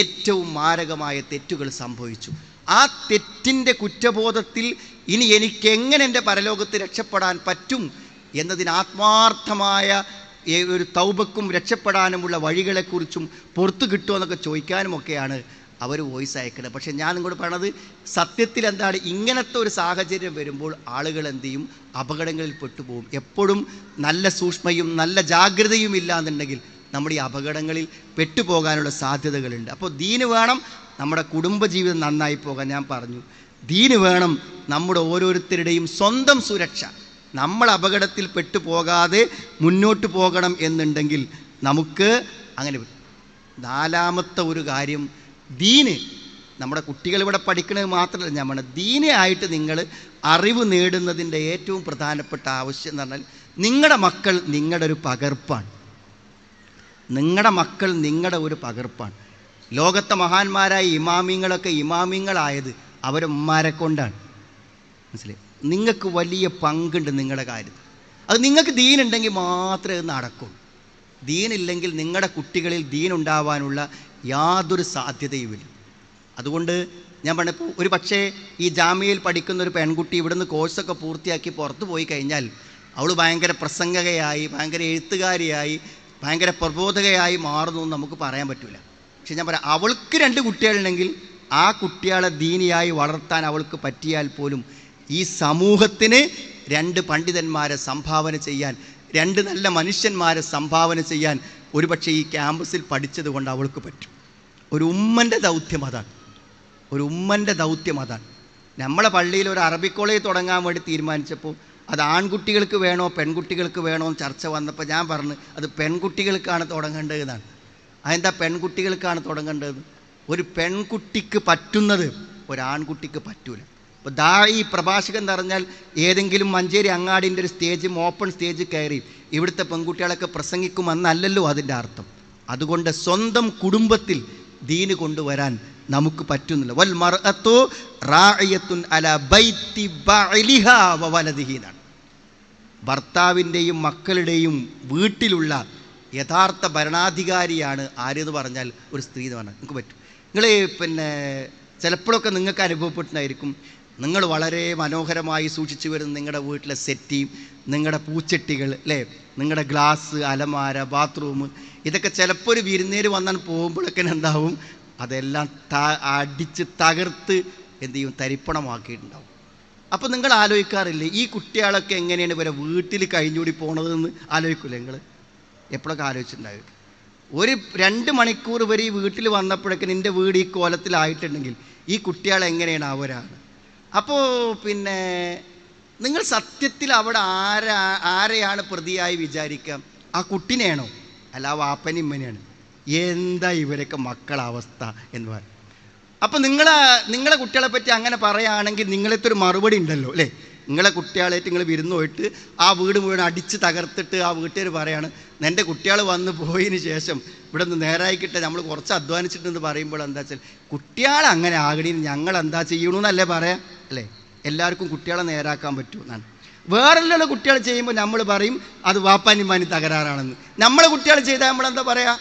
ഏറ്റവും മാരകമായ തെറ്റുകൾ സംഭവിച്ചു. ആ തെറ്റിൻ്റെ കുറ്റബോധത്തിൽ ഇനി എനിക്കെങ്ങനെ എൻ്റെ പരലോകത്ത് രക്ഷപ്പെടാൻ പറ്റും എന്നതിന് ആത്മാർത്ഥമായ ഒരു തൗബക്കും രക്ഷപ്പെടാനുമുള്ള വഴികളെക്കുറിച്ചും പുറത്തു കിട്ടുമെന്നൊക്കെ ചോദിക്കാനുമൊക്കെയാണ് അവർ വോയിസ് അയക്കുന്നത്. പക്ഷേ ഞാൻ നിങ്ങളോട് പറയണത് സത്യത്തിൽ എന്താണ്, ഇങ്ങനത്തെ ഒരു സാഹചര്യം വരുമ്പോൾ ആളുകൾ എന്ത് ചെയ്യും, അപകടങ്ങളിൽ പെട്ടുപോകും. എപ്പോഴും നല്ല സൂക്ഷ്മയും നല്ല ജാഗ്രതയും ഇല്ല എന്നുണ്ടെങ്കിൽ നമ്മുടെ ഈ അപകടങ്ങളിൽ പെട്ടുപോകാനുള്ള സാധ്യതകളുണ്ട്. അപ്പോൾ ദീന് വേണം നമ്മുടെ കുടുംബജീവിതം നന്നായി പോകാൻ. ഞാൻ പറഞ്ഞു, ദീന് വേണം നമ്മുടെ ഓരോരുത്തരുടെയും സ്വന്തം സുരക്ഷ. നമ്മൾ അപകടത്തിൽ പെട്ടുപോകാതെ മുന്നോട്ട് പോകണം എന്നുണ്ടെങ്കിൽ നമുക്ക് അങ്ങനെ. നാലാമത്തെ ഒരു കാര്യം, ദീന്. നമ്മുടെ കുട്ടികൾ ഇവിടെ പഠിക്കുന്നത് മാത്രമല്ല, ഞാൻ പറഞ്ഞത് ദീനെ ആയിട്ട് നിങ്ങൾ അറിവ് നേടുന്നതിൻ്റെ ഏറ്റവും പ്രധാനപ്പെട്ട ആവശ്യം എന്ന് പറഞ്ഞാൽ നിങ്ങളുടെ മക്കൾ നിങ്ങളുടെ ഒരു പകർപ്പാണ്. നിങ്ങളുടെ മക്കൾ നിങ്ങളുടെ ഒരു പകർപ്പാണ്. ലോകത്തെ മഹാന്മാരായ ഇമാമിങ്ങളൊക്കെ ഇമാമിങ്ങളായത് അവരമ്മമാരെ കൊണ്ടാണ്, മനസ്സിലായി. നിങ്ങൾക്ക് വലിയ പങ്കുണ്ട് നിങ്ങളുടെ കാര്യത്തിൽ. അത് നിങ്ങൾക്ക് ദീനുണ്ടെങ്കിൽ മാത്രമേ അത് നടക്കുള്ളൂ. ദീനില്ലെങ്കിൽ നിങ്ങളുടെ കുട്ടികളിൽ ദീനുണ്ടാവാനുള്ള യാതൊരു സാധ്യതയുമില്ല. അതുകൊണ്ട് ഞാൻ പറഞ്ഞപ്പോൾ ഒരു പക്ഷേ ഈ ജാമ്യയിൽ പഠിക്കുന്ന ഒരു പെൺകുട്ടി ഇവിടുന്ന് കോഴ്സൊക്കെ പൂർത്തിയാക്കി പുറത്തു പോയി കഴിഞ്ഞാൽ അവൾ ഭയങ്കര പ്രസംഗകയായി, ഭയങ്കര എഴുത്തുകാരിയായി, ഭയങ്കര പ്രബോധകയായി മാറുന്നു എന്ന് നമുക്ക് പറയാൻ പറ്റില്ല. പക്ഷെ ഞാൻ പറയാം, അവൾക്ക് 2 കുട്ടികളുണ്ടെങ്കിൽ ആ കുട്ടികളെ ദീനിയായി വളർത്താൻ അവൾക്ക് പറ്റിയാൽ പോലും ഈ സമൂഹത്തിന് 2 പണ്ഡിതന്മാരെ സംഭാവന ചെയ്യാൻ, 2 നല്ല മനുഷ്യന്മാരെ സംഭാവന ചെയ്യാൻ ഒരുപക്ഷെ ഈ ക്യാമ്പസിൽ പഠിച്ചത് കൊണ്ട് അവൾക്ക് പറ്റും. ഒരു ഉമ്മൻ്റെ ദൗത്യം അതാണ്. ഒരു ഉമ്മൻ്റെ ദൗത്യം അതാണ്. നമ്മളെ പള്ളിയിൽ ഒരു അറബി കോളേജ് തുടങ്ങാൻ വേണ്ടി തീരുമാനിച്ചപ്പോൾ അത് ആൺകുട്ടികൾക്ക് വേണോ പെൺകുട്ടികൾക്ക് വേണോ എന്ന് ചർച്ച വന്നപ്പോൾ ഞാൻ പറഞ്ഞു, അത് പെൺകുട്ടികൾക്കാണ് തുടങ്ങേണ്ടതെന്നാണ്. അതെന്താ പെൺകുട്ടികൾക്കാണ് തുടങ്ങേണ്ടത്? ഒരു പെൺകുട്ടിക്ക് പറ്റുന്നത് ഒരാൺകുട്ടിക്ക് പറ്റൂല. ഇപ്പോൾ ദായി പ്രഭാഷകൻ എന്ന് പറഞ്ഞാൽ ഏതെങ്കിലും മഞ്ചേരി അങ്ങാടിൻ്റെ ഒരു സ്റ്റേജ് ഓപ്പൺ സ്റ്റേജ് കയറി ഇവിടുത്തെ പെൺകുട്ടികളൊക്കെ പ്രസംഗിക്കുമെന്നല്ലല്ലോ അതിൻ്റെ അർത്ഥം. അതുകൊണ്ട് സ്വന്തം കുടുംബത്തിൽ ദീന് കൊണ്ടുവരാൻ നമുക്ക് പറ്റുന്നില്ല. വൽ മർഅത്തു റാഇയത്തുൻ അലാ ബൈത്തി ബഅലിഹാ വ വലദിഹി എന്നാണ്. ഭർത്താവിൻ്റെയും മക്കളുടെയും വീട്ടിലുള്ള യഥാർത്ഥ ഭരണാധികാരിയാണ് ആരെന്ന് പറഞ്ഞാൽ ഒരു സ്ത്രീ എന്ന് പറഞ്ഞാൽ നിങ്ങൾക്ക് പറ്റും. നിങ്ങൾ ചിലപ്പോഴൊക്കെ നിങ്ങൾക്ക് അനുഭവപ്പെട്ടിട്ടുണ്ടായിരിക്കും, നിങ്ങൾ വളരെ മനോഹരമായി സൂക്ഷിച്ചു വരുന്ന നിങ്ങളുടെ വീട്ടിലെ സെറ്റി, നിങ്ങളുടെ പൂച്ചട്ടികൾ അല്ലേ, നിങ്ങളുടെ ഗ്ലാസ്, അലമാര, ബാത്റൂം, ഇതൊക്കെ ചിലപ്പോൾ ഒരു വിരുന്നേര് വന്നാൽ പോകുമ്പോഴൊക്കെ എന്താവും, അതെല്ലാം അടിച്ച് തകർത്ത് എന്ത് ചെയ്യും, തരിപ്പണമാക്കിയിട്ടുണ്ടാവും. അപ്പോൾ നിങ്ങൾ ആലോചിക്കാറില്ലേ ഈ കുട്ടികളൊക്കെ എങ്ങനെയാണ് ഇവരെ വീട്ടിൽ കഴിഞ്ഞുകൂടി പോണതെന്ന് ആലോചിക്കില്ലേ? നിങ്ങൾ എപ്പോഴൊക്കെ ആലോചിച്ചിട്ടുണ്ടാവും? ഒരു 2 മണിക്കൂർ വരെ ഈ വീട്ടിൽ വന്നപ്പോഴൊക്കെ നിൻ്റെ വീട് ഈ കോലത്തിലായിട്ടുണ്ടെങ്കിൽ ഈ കുട്ടികൾ എങ്ങനെയാണ് അവരാണ്. അപ്പോൾ നിങ്ങൾ സത്യത്തിൽ അവിടെ ആരെയാണ് പ്രതിയായി വിചാരിക്കുക? ആ കുട്ടിനെയാണോ? അല്ല ആ വാപ്പനും ഇമ്മനെയാണ്? എന്താ ഇവരൊക്കെ മക്കളെ അവസ്ഥ എന്ന് പറയും. അപ്പം നിങ്ങളെ കുട്ടികളെ പറ്റി അങ്ങനെ പറയുകയാണെങ്കിൽ നിങ്ങളത്തെ ഒരു മറുപടി ഉണ്ടല്ലോ അല്ലേ? നിങ്ങളെ കുട്ടികളായിട്ട് നിങ്ങൾ വിരുന്ന് പോയിട്ട് ആ വീട് മുഴുവൻ അടിച്ച് തകർത്തിട്ട് ആ വീട്ടുകാർ പറയാണ് എൻ്റെ കുട്ടികൾ വന്ന് പോയതിന് ശേഷം ഇവിടെ നിന്ന് നേരായിക്കിട്ടെ നമ്മൾ കുറച്ച് അധ്വാനിച്ചിട്ടെന്ന് പറയുമ്പോൾ എന്താ വെച്ചാൽ കുട്ടികൾ അങ്ങനെ ആകണീന് ഞങ്ങൾ എന്താ ചെയ്യണമെന്നല്ലേ പറയാം അല്ലേ? എല്ലാവർക്കും കുട്ടികളെ നേരാക്കാൻ പറ്റുമെന്നാണ്. വേറെല്ലാം കുട്ടികൾ ചെയ്യുമ്പോൾ നമ്മൾ പറയും അത് വാപ്പാനിമാനി തകരാറാണെന്ന്. നമ്മളെ കുട്ടികൾ ചെയ്താൽ നമ്മളെന്താ പറയാ?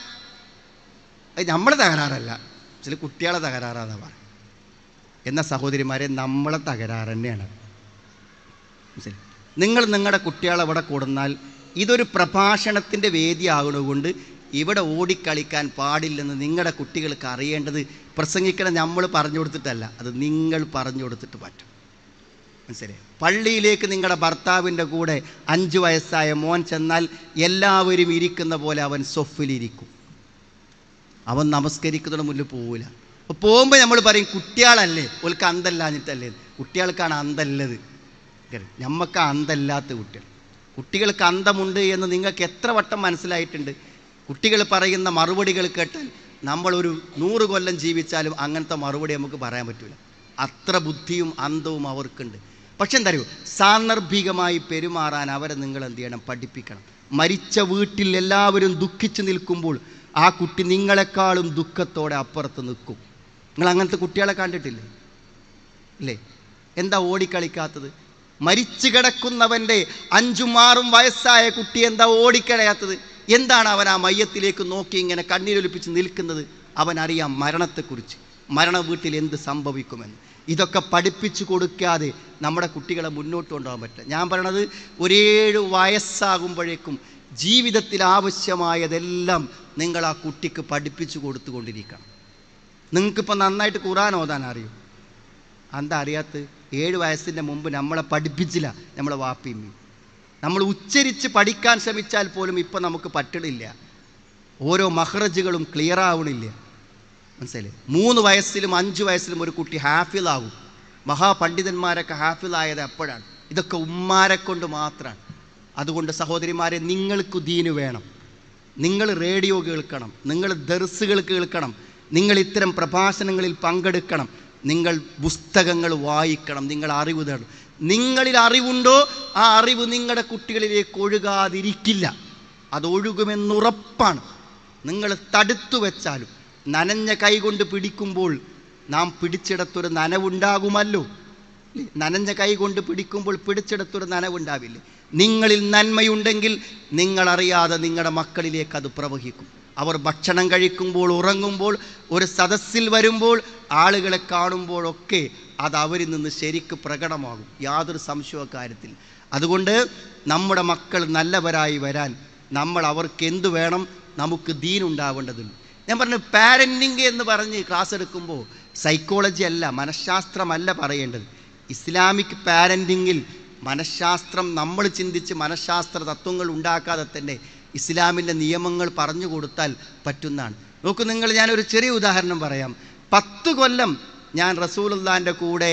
നമ്മളെ തകരാറല്ല, ചില കുട്ടികളെ തകരാറാണെന്നാണ് പറയുക. എന്നാൽ സഹോദരിമാരെ നമ്മളെ തകരാറ് തന്നെയാണ്. നിങ്ങൾ നിങ്ങളുടെ കുട്ടികളെ ഇവിടെ കൊടുന്നാൽ ഇതൊരു പ്രഭാഷണത്തിൻ്റെ വേദിയാകുന്നതുകൊണ്ട് ഇവിടെ ഓടിക്കളിക്കാൻ പാടില്ലെന്ന് നിങ്ങളുടെ കുട്ടികൾക്ക് അറിയേണ്ടത് പ്രസംഗിക്കണം നമ്മൾ പറഞ്ഞു കൊടുത്തിട്ടല്ല, അത് നിങ്ങൾ പറഞ്ഞു കൊടുത്തിട്ട് പറ്റും. മനസ്സിലായി? പള്ളിയിലേക്ക് നിങ്ങളുടെ ഭർത്താവിൻ്റെ കൂടെ 5 വയസ്സായ മോൻ ചെന്നാൽ എല്ലാവരും ഇരിക്കുന്ന പോലെ അവൻ സൊഫിലിരിക്കും. അവൻ നമസ്കരിക്കുന്നതിന് മുന്നിൽ പോവില്ല. അപ്പോൾ പോകുമ്പോൾ നമ്മൾ പറയും കുട്ടികളല്ലേ, ഓൾക്ക് അന്തല്ലാഞ്ഞിട്ടല്ലേ. കുട്ടികൾക്കാണ് അന്തല്ലത്, നമ്മൾക്ക് അന്തല്ലാത്ത കുട്ടികൾക്ക് അന്തമുണ്ട് എന്ന് നിങ്ങൾക്ക് എത്ര വട്ടം മനസ്സിലായിട്ടുണ്ട്? കുട്ടികൾ പറയുന്ന മറുപടികൾ കേട്ടാൽ നമ്മളൊരു 100 കൊല്ലം ജീവിച്ചാലും അങ്ങനത്തെ മറുപടി നമുക്ക് പറയാൻ പറ്റില്ല. അത്ര ബുദ്ധിയും അന്തവും അവർക്കുണ്ട്. പക്ഷെ എന്താ അറിയോ, സാന്ദർഭികമായി പെരുമാറാൻ അവരെ നിങ്ങൾ എന്ത് ചെയ്യണം? പഠിപ്പിക്കണം. മരിച്ച വീട്ടിൽ എല്ലാവരും ദുഃഖിച്ച് നിൽക്കുമ്പോൾ ആ കുട്ടി നിങ്ങളെക്കാളും ദുഃഖത്തോടെ അപ്പുറത്ത് നിൽക്കും. നിങ്ങൾ അങ്ങനത്തെ കുട്ടികളെ കണ്ടിട്ടില്ലേ? ഇല്ലേ? എന്താ ഓടിക്കളിക്കാത്തത്? മരിച്ചു കിടക്കുന്നവൻ്റെ 5ഉം 6ഉം വയസ്സായ കുട്ടി എന്താ ഓടിക്കളയാത്തത്? എന്താണ് അവൻ ആ മയ്യത്തിലേക്ക് നോക്കി ഇങ്ങനെ കണ്ണീരൊലിപ്പിച്ച് നിൽക്കുന്നത്? അവനറിയാം മരണത്തെക്കുറിച്ച്, മരണ വീട്ടിൽ എന്ത് സംഭവിക്കുമെന്ന്. ഇതൊക്കെ പഠിപ്പിച്ചു കൊടുക്കാതെ നമ്മുടെ കുട്ടികളെ മുന്നോട്ട് കൊണ്ടുപോകാൻ പറ്റില്ല. ഞാൻ പറയണത് ഒരു 7 വയസ്സാകുമ്പോഴേക്കും ജീവിതത്തിൽ ആവശ്യമായതെല്ലാം നിങ്ങൾ ആ കുട്ടിക്ക് പഠിപ്പിച്ചു കൊടുത്തുകൊണ്ടിരിക്കണം. നിങ്ങൾക്കിപ്പോൾ നന്നായിട്ട് ഖുർആൻ ഓതാൻ അറിയും, എന്താ അറിയാത്ത? 7 വയസ്സിൻ്റെ മുമ്പ് നമ്മളെ പഠിപ്പിച്ചില്ല നമ്മളെ വാപ്പിയും. നമ്മൾ ഉച്ചരിച്ച് പഠിക്കാൻ ശ്രമിച്ചാൽ പോലും ഇപ്പം നമുക്ക് പറ്റണില്ല. ഓരോ മഹ്റജുകളും ക്ലിയർ ആവണില്ല. മനസ്സിലായി? 3 വയസ്സിലും 5 വയസ്സിലും ഒരു കുട്ടി ഹാഫിളാകും. മഹാപണ്ഡിതന്മാരൊക്കെ ഹാഫിളായത് എപ്പോഴാണ്? ഇതൊക്കെ ഉമ്മാരെ കൊണ്ട് മാത്രമാണ്. അതുകൊണ്ട് സഹോദരിമാരെ, നിങ്ങൾക്ക് ദീന് വേണം. നിങ്ങൾ റേഡിയോ കേൾക്കണം, നിങ്ങൾ ദർസുകൾ കേൾക്കണം, നിങ്ങൾ ഇത്തരം പ്രഭാഷണങ്ങളിൽ പങ്കെടുക്കണം, നിങ്ങൾ പുസ്തകങ്ങൾ വായിക്കണം, നിങ്ങൾ അറിവ് നേടണം. നിങ്ങളിൽ അറിവുണ്ടോ ആ അറിവ് നിങ്ങളുടെ കുട്ടികളിലേക്ക് ഒഴുകാതിരിക്കില്ല. അത് ഒഴുകുമെന്നുറപ്പാണ്. നിങ്ങൾ തടുത്തു വെച്ചാലും നനഞ്ഞ കൈ കൊണ്ട് പിടിക്കുമ്പോൾ നാം പിടിച്ചിടത്തൊരു നനവുണ്ടാകുമല്ലോ. നനഞ്ഞ കൈ കൊണ്ട് പിടിക്കുമ്പോൾ പിടിച്ചിടത്തൊരു നനവുണ്ടാവില്ലേ? നിങ്ങളിൽ നന്മയുണ്ടെങ്കിൽ നിങ്ങളറിയാതെ നിങ്ങളുടെ മക്കളിലേക്ക് അത് പ്രവഹിക്കും. അവർ ഭക്ഷണം കഴിക്കുമ്പോൾ, ഉറങ്ങുമ്പോൾ, ഒരു സദസ്സിൽ വരുമ്പോൾ, ആളുകളെ കാണുമ്പോഴൊക്കെ അത് അവരിൽ നിന്ന് ശരിക്ക് പ്രകടമാകും, യാതൊരു സംശയക്കാര്യത്തിൽ. അതുകൊണ്ട് നമ്മുടെ മക്കൾ നല്ലവരായി വരാൻ നമ്മൾ അവർക്ക് എന്തു വേണം? നമുക്ക് ദീനുണ്ടാവേണ്ടതുണ്ട്. ഞാൻ പറഞ്ഞു പാരൻറ്റിങ് എന്ന് പറഞ്ഞ് ക്ലാസ് എടുക്കുമ്പോൾ സൈക്കോളജി അല്ല, മനഃശാസ്ത്രമല്ല പറയേണ്ടത്. ഇസ്ലാമിക് പാരൻറ്റിങ്ങിൽ മനഃശാസ്ത്രം നമ്മൾ ചിന്തിച്ച് മനഃശാസ്ത്ര തത്വങ്ങൾ ഉണ്ടാക്കാതെ തന്നെ ഇസ്ലാമിൻ്റെ നിയമങ്ങൾ പറഞ്ഞു കൊടുത്താൽ പറ്റുന്നതാണ്. നോക്കൂ നിങ്ങൾ, ഞാനൊരു ചെറിയ ഉദാഹരണം പറയാം. 10 കൊല്ലം ഞാൻ റസൂലുള്ളാഹിൻ്റെ കൂടെ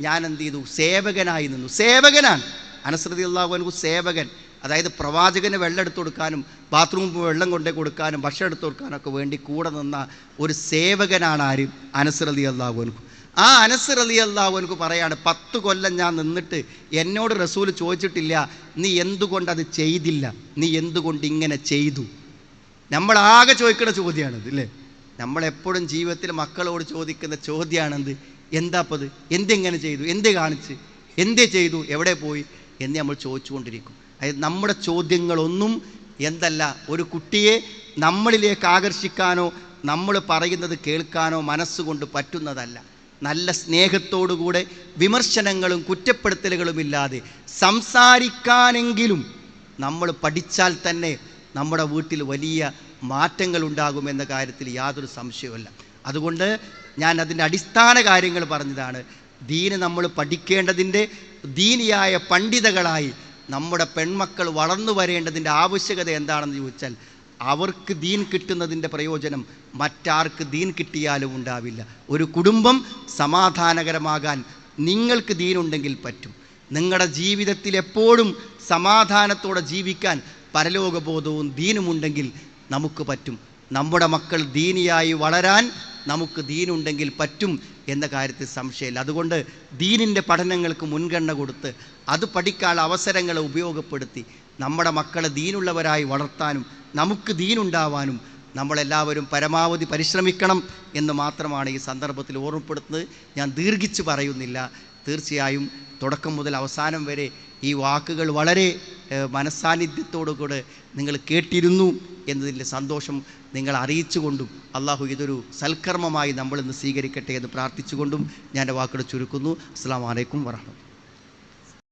ഞാൻ എന്ത് ചെയ്തു? സേവകനായി നിന്നു. സേവകനാണ്. അനസ് റളിയല്ലാഹു അൻഹു സേവകൻ, അതായത് പ്രവാചകന് വെള്ളം എടുത്തു കൊടുക്കാനും ബാത്റൂമിൽ വെള്ളം കൊണ്ടേ കൊടുക്കാനും ഭക്ഷണം എടുത്തു കൊടുക്കാനൊക്കെ വേണ്ടി കൂടെ നിന്ന ഒരു സേവകനാണ് ആര്? അനസ് റളിയല്ലാഹു അൻഹു. ആ അനസ് റളിയല്ലാഹു അൻഹു പറയാണ്, 10 കൊല്ലം ഞാൻ നിന്നിട്ട് എന്നോട് റസൂൽ ചോദിച്ചിട്ടില്ല നീ എന്തുകൊണ്ടത് ചെയ്തില്ല, നീ എന്തുകൊണ്ട് ഇങ്ങനെ ചെയ്തു. നമ്മളാകെ ചോദിക്കുന്ന ചോദ്യമാണിത് അല്ലേ. നമ്മളെപ്പോഴും ജീവിതത്തിൽ മക്കളോട് ചോദിക്കുന്ന ചോദ്യമാണെന്ത്, എന്താപ്പത്, എന്തെങ്ങനെ ചെയ്തു, എന്തേ കാണിച്ച്, എന്തേ ചെയ്തു, എവിടെ പോയി എന്ന് നമ്മൾ ചോദിച്ചുകൊണ്ടിരിക്കും. അതായത് നമ്മുടെ ചോദ്യങ്ങളൊന്നും എന്തല്ല, ഒരു കുട്ടിയെ നമ്മളിലേക്ക് ആകർഷിക്കാനോ നമ്മൾ പറയുന്നത് കേൾക്കാനോ മനസ്സുകൊണ്ട് പറ്റുന്നതല്ല. നല്ല സ്നേഹത്തോടുകൂടെ വിമർശനങ്ങളും കുറ്റപ്പെടുത്തലുകളും ഇല്ലാതെ സംസാരിക്കാനെങ്കിലും നമ്മൾ പഠിച്ചാൽ തന്നെ നമ്മുടെ വീട്ടിൽ വലിയ മാറ്റങ്ങൾ ഉണ്ടാകുമെന്ന കാര്യത്തിൽ യാതൊരു സംശയവുമില്ല. അതുകൊണ്ട് ഞാൻ അതിൻ്റെ അടിസ്ഥാന കാര്യങ്ങൾ പറഞ്ഞതാണ്. ദീന് നമ്മൾ പഠിക്കേണ്ടതിൻ്റെ ദീനിയായ പണ്ഡിതകളായി നമ്മുടെ പെൺമക്കൾ വളർന്നു വരേണ്ടതിൻ്റെ ആവശ്യകത എന്താണെന്ന് ചോദിച്ചാൽ, അവർക്ക് ദീൻ കിട്ടുന്നതിൻ്റെ പ്രയോജനം മറ്റാർക്ക് ദീൻ കിട്ടിയാലും ഉണ്ടാവില്ല. ഒരു കുടുംബം സമാധാനകരമാകാൻ നിങ്ങൾക്ക് ദീനുണ്ടെങ്കിൽ പറ്റും. നിങ്ങളുടെ ജീവിതത്തിൽ എപ്പോഴും സമാധാനത്തോടെ ജീവിക്കാൻ പരലോകബോധവും ദീനുമുണ്ടെങ്കിൽ നമുക്ക് പറ്റും. നമ്മുടെ മക്കൾ ദീനിയായി വളരാൻ നമുക്ക് ദീനുണ്ടെങ്കിൽ പറ്റും എന്ന കാര്യത്തിൽ സംശയമില്ല. അതുകൊണ്ട് ദീനിൻ്റെ പഠനങ്ങൾക്ക് മുൻഗണന കൊടുത്ത് അത് പഠിക്കാനുള്ള അവസരങ്ങളെ ഉപയോഗപ്പെടുത്തി നമ്മുടെ മക്കളെ ദീനുള്ളവരായി വളർത്താനും നമുക്ക് ദീനുണ്ടാവാനും നമ്മളെല്ലാവരും പരമാവധി പരിശ്രമിക്കണം എന്ന് മാത്രമാണ് ഈ സന്ദർഭത്തിൽ ഓർമ്മപ്പെടുത്തുന്നത്. ഞാൻ ദീർഘിച്ച് പറയുന്നില്ല. തീർച്ചയായും തുടക്കം മുതൽ അവസാനം വരെ ഈ വാക്കുകൾ വളരെ മനസ്സാന്നിധ്യത്തോടുകൂടെ നിങ്ങൾ കേട്ടിരുന്നു എന്നതിൻ്റെ സന്തോഷം നിങ്ങൾ അറിയിച്ചുകൊണ്ടും അള്ളാഹു ഇതൊരു സൽക്കർമ്മമായി നമ്മളിന്ന് സ്വീകരിക്കട്ടെ എന്ന് പ്രാർത്ഥിച്ചുകൊണ്ടും ഞാൻ എൻ്റെ വാക്കുകൾ ചുരുക്കുന്നു. അസ്സലാമു അലൈക്കും വറഹ്മത്തുള്ളാഹി.